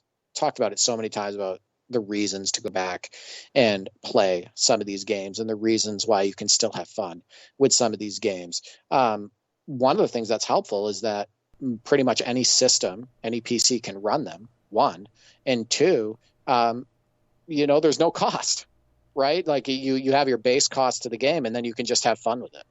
S2: it so many times about the reasons to go back and play some of these games and the reasons why you can still have fun with some of these games. One of the things that's helpful is that pretty much any system, any PC can run them, one. And two, there's no cost. right? Like you have your base cost to the game, and then you can just have fun with it.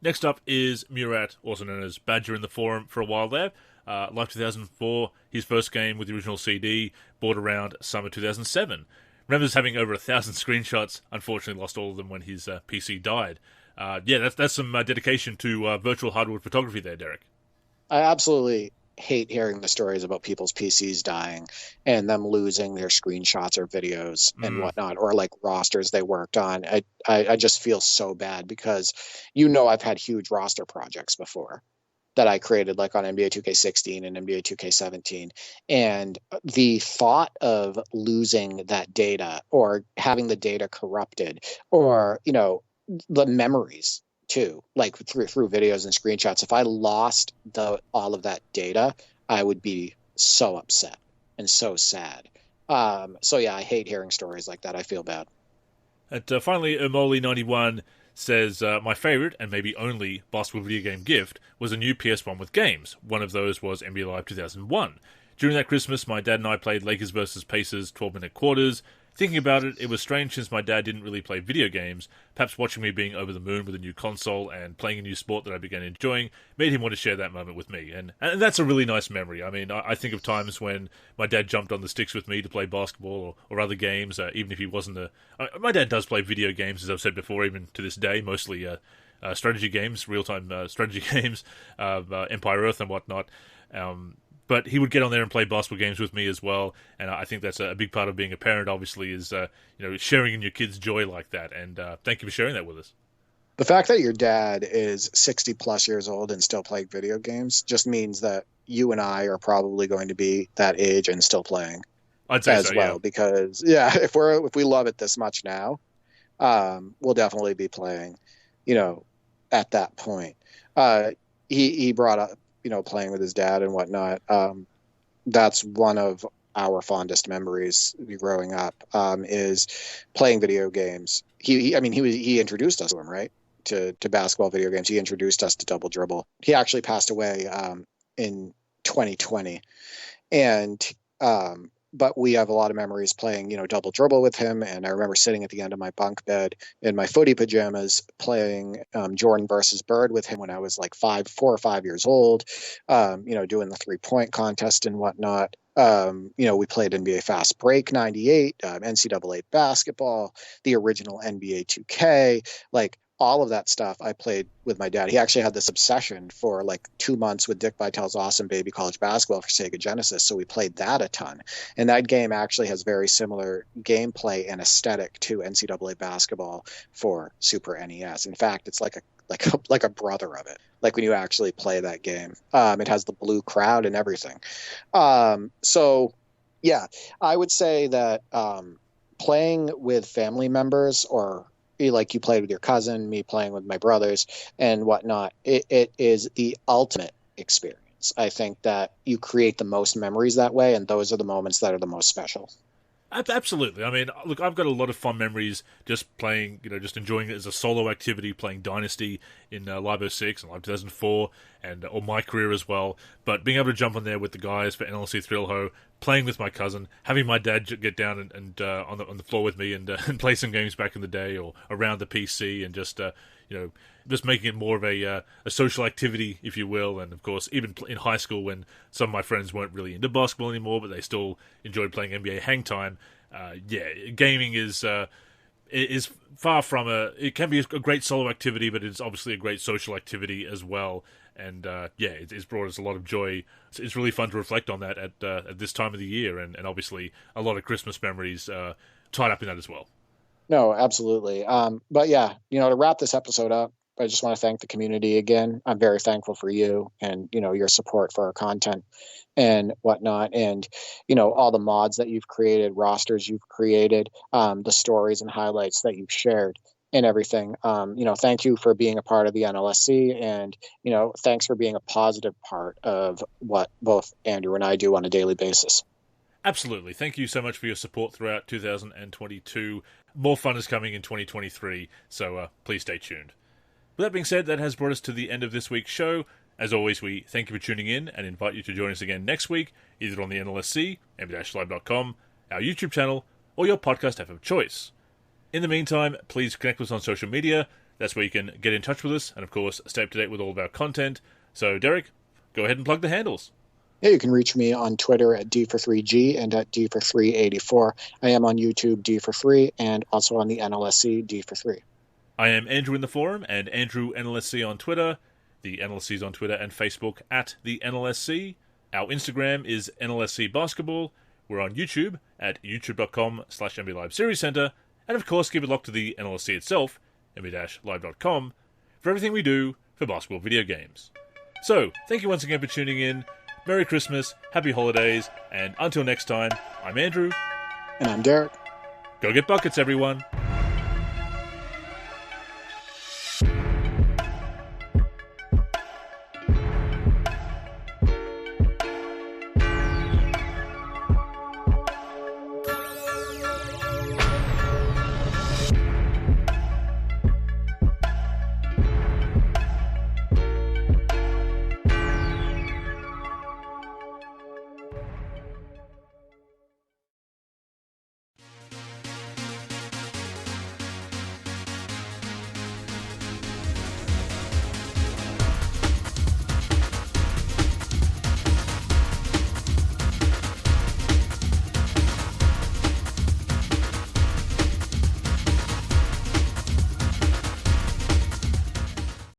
S1: Next up is Murat, also known as Badger in the forum for a while there. Live 2004, his first game with the original CD, bought around summer 2007. Remembers having over 1,000 screenshots, unfortunately lost all of them when his PC died. That's some dedication to virtual hardwood photography there, Derek.
S2: I absolutely hate hearing the stories about people's PCs dying and them losing their screenshots or videos and whatnot, or like rosters they worked on. I just feel so bad because, I've had huge roster projects before that I created, like on NBA 2K16 and NBA 2K17. And the thought of losing that data or having the data corrupted, or, the memories too, like through videos and screenshots. If I lost all of that data, I would be so upset and so sad. I hate hearing stories like that. I feel bad.
S1: And finally, Omoli91 says, my favourite, and maybe only, basketball video game gift was a new PS1 with games. One of those was NBA Live 2001. During that Christmas, my dad and I played Lakers vs. Pacers 12-minute quarters. Thinking about it, it was strange since my dad didn't really play video games. Perhaps watching me being over the moon with a new console and playing a new sport that I began enjoying made him want to share that moment with me. And that's a really nice memory. I mean, I think of times when my dad jumped on the sticks with me to play basketball or other games, even if he wasn't my dad does play video games, as I've said before, even to this day, mostly strategy games, real-time strategy games, Empire Earth and whatnot. But he would get on there and play basketball games with me as well, and I think that's a big part of being a parent, obviously, is sharing in your kids' joy like that, and thank you for sharing that with us.
S2: The fact that your dad is 60-plus years old and still playing video games just means that you and I are probably going to be that age and still playing.
S1: I'd say
S2: as
S1: so,
S2: well,
S1: yeah.
S2: Because, if we love it this much now, we'll definitely be playing, at that point. He brought up, playing with his dad and whatnot. That's one of our fondest memories growing up, is playing video games. He introduced us to him, right? To basketball video games. He introduced us to Double Dribble. He actually passed away in 2020. But we have a lot of memories playing, Double Dribble with him. And I remember sitting at the end of my bunk bed in my footy pajamas playing Jordan versus Bird with him when I was like 4 or 5 years old, doing the 3-point contest and whatnot. We played NBA Fast Break 98, NCAA basketball, the original NBA 2K, like all of that stuff I played with my dad. He actually had this obsession for like 2 months with Dick Vitale's Awesome Baby College Basketball for Sega Genesis. So we played that a ton. And that game actually has very similar gameplay and aesthetic to NCAA basketball for Super NES. In fact, it's like a brother of it. Like when you actually play that game, it has the blue crowd and everything. I would say that playing with family members, or like you played with your cousin, me playing with my brothers and whatnot, it is the ultimate experience. I think that you create the most memories that way, and those are the moments that are the most special.
S1: Absolutely. I mean, look, I've got a lot of fun memories just playing, just enjoying it as a solo activity, playing Dynasty in Live 06 and Live 2004, or my career as well. But being able to jump on there with the guys for NLSC Thrill-Ho, playing with my cousin, having my dad get down and on the floor with me and play some games back in the day or around the PC, and just just making it more of a social activity, if you will. And of course, even in high school, when some of my friends weren't really into basketball anymore, but they still enjoyed playing NBA Hang Time. Gaming is far from it can be a great solo activity, but it's obviously a great social activity as well. And it's brought us a lot of joy. It's really fun to reflect on that at this time of the year, and obviously a lot of Christmas memories tied up in that as well.
S2: No, absolutely. To wrap this episode up, I just want to thank the community again. I'm very thankful for you and, your support for our content and whatnot. And, all the mods that you've created, rosters you've created, the stories and highlights that you've shared and everything. Thank you for being a part of the NLSC, and, thanks for being a positive part of what both Andrew and I do on a daily basis.
S1: Absolutely. Thank you so much for your support throughout 2022. More fun is coming in 2023, so please stay tuned. With that being said, that has brought us to the end of this week's show. As always, we thank you for tuning in and invite you to join us again next week, either on the NLSC, nb-live.com, our YouTube channel, or your podcast app of choice. In the meantime, please connect with us on social media. That's where you can get in touch with us and, of course, stay up to date with all of our content. So, Derek, go ahead and plug the handles.
S2: Yeah, you can reach me on Twitter at D43G and at D4384. I am on YouTube, D43, and also on the NLSC, D43.
S1: I am Andrew in the forum and Andrew NLSC on Twitter. The NLSC is on Twitter and Facebook at the NLSC. Our Instagram is NLSC Basketball. We're on YouTube at youtube.com/NBA Live Series Center. And of course, keep it locked to the NLSC itself, NBA-Live.com, for everything we do for basketball video games. So, thank you once again for tuning in. Merry Christmas, Happy Holidays, and until next time, I'm Andrew.
S2: And I'm Derek.
S1: Go get buckets, everyone.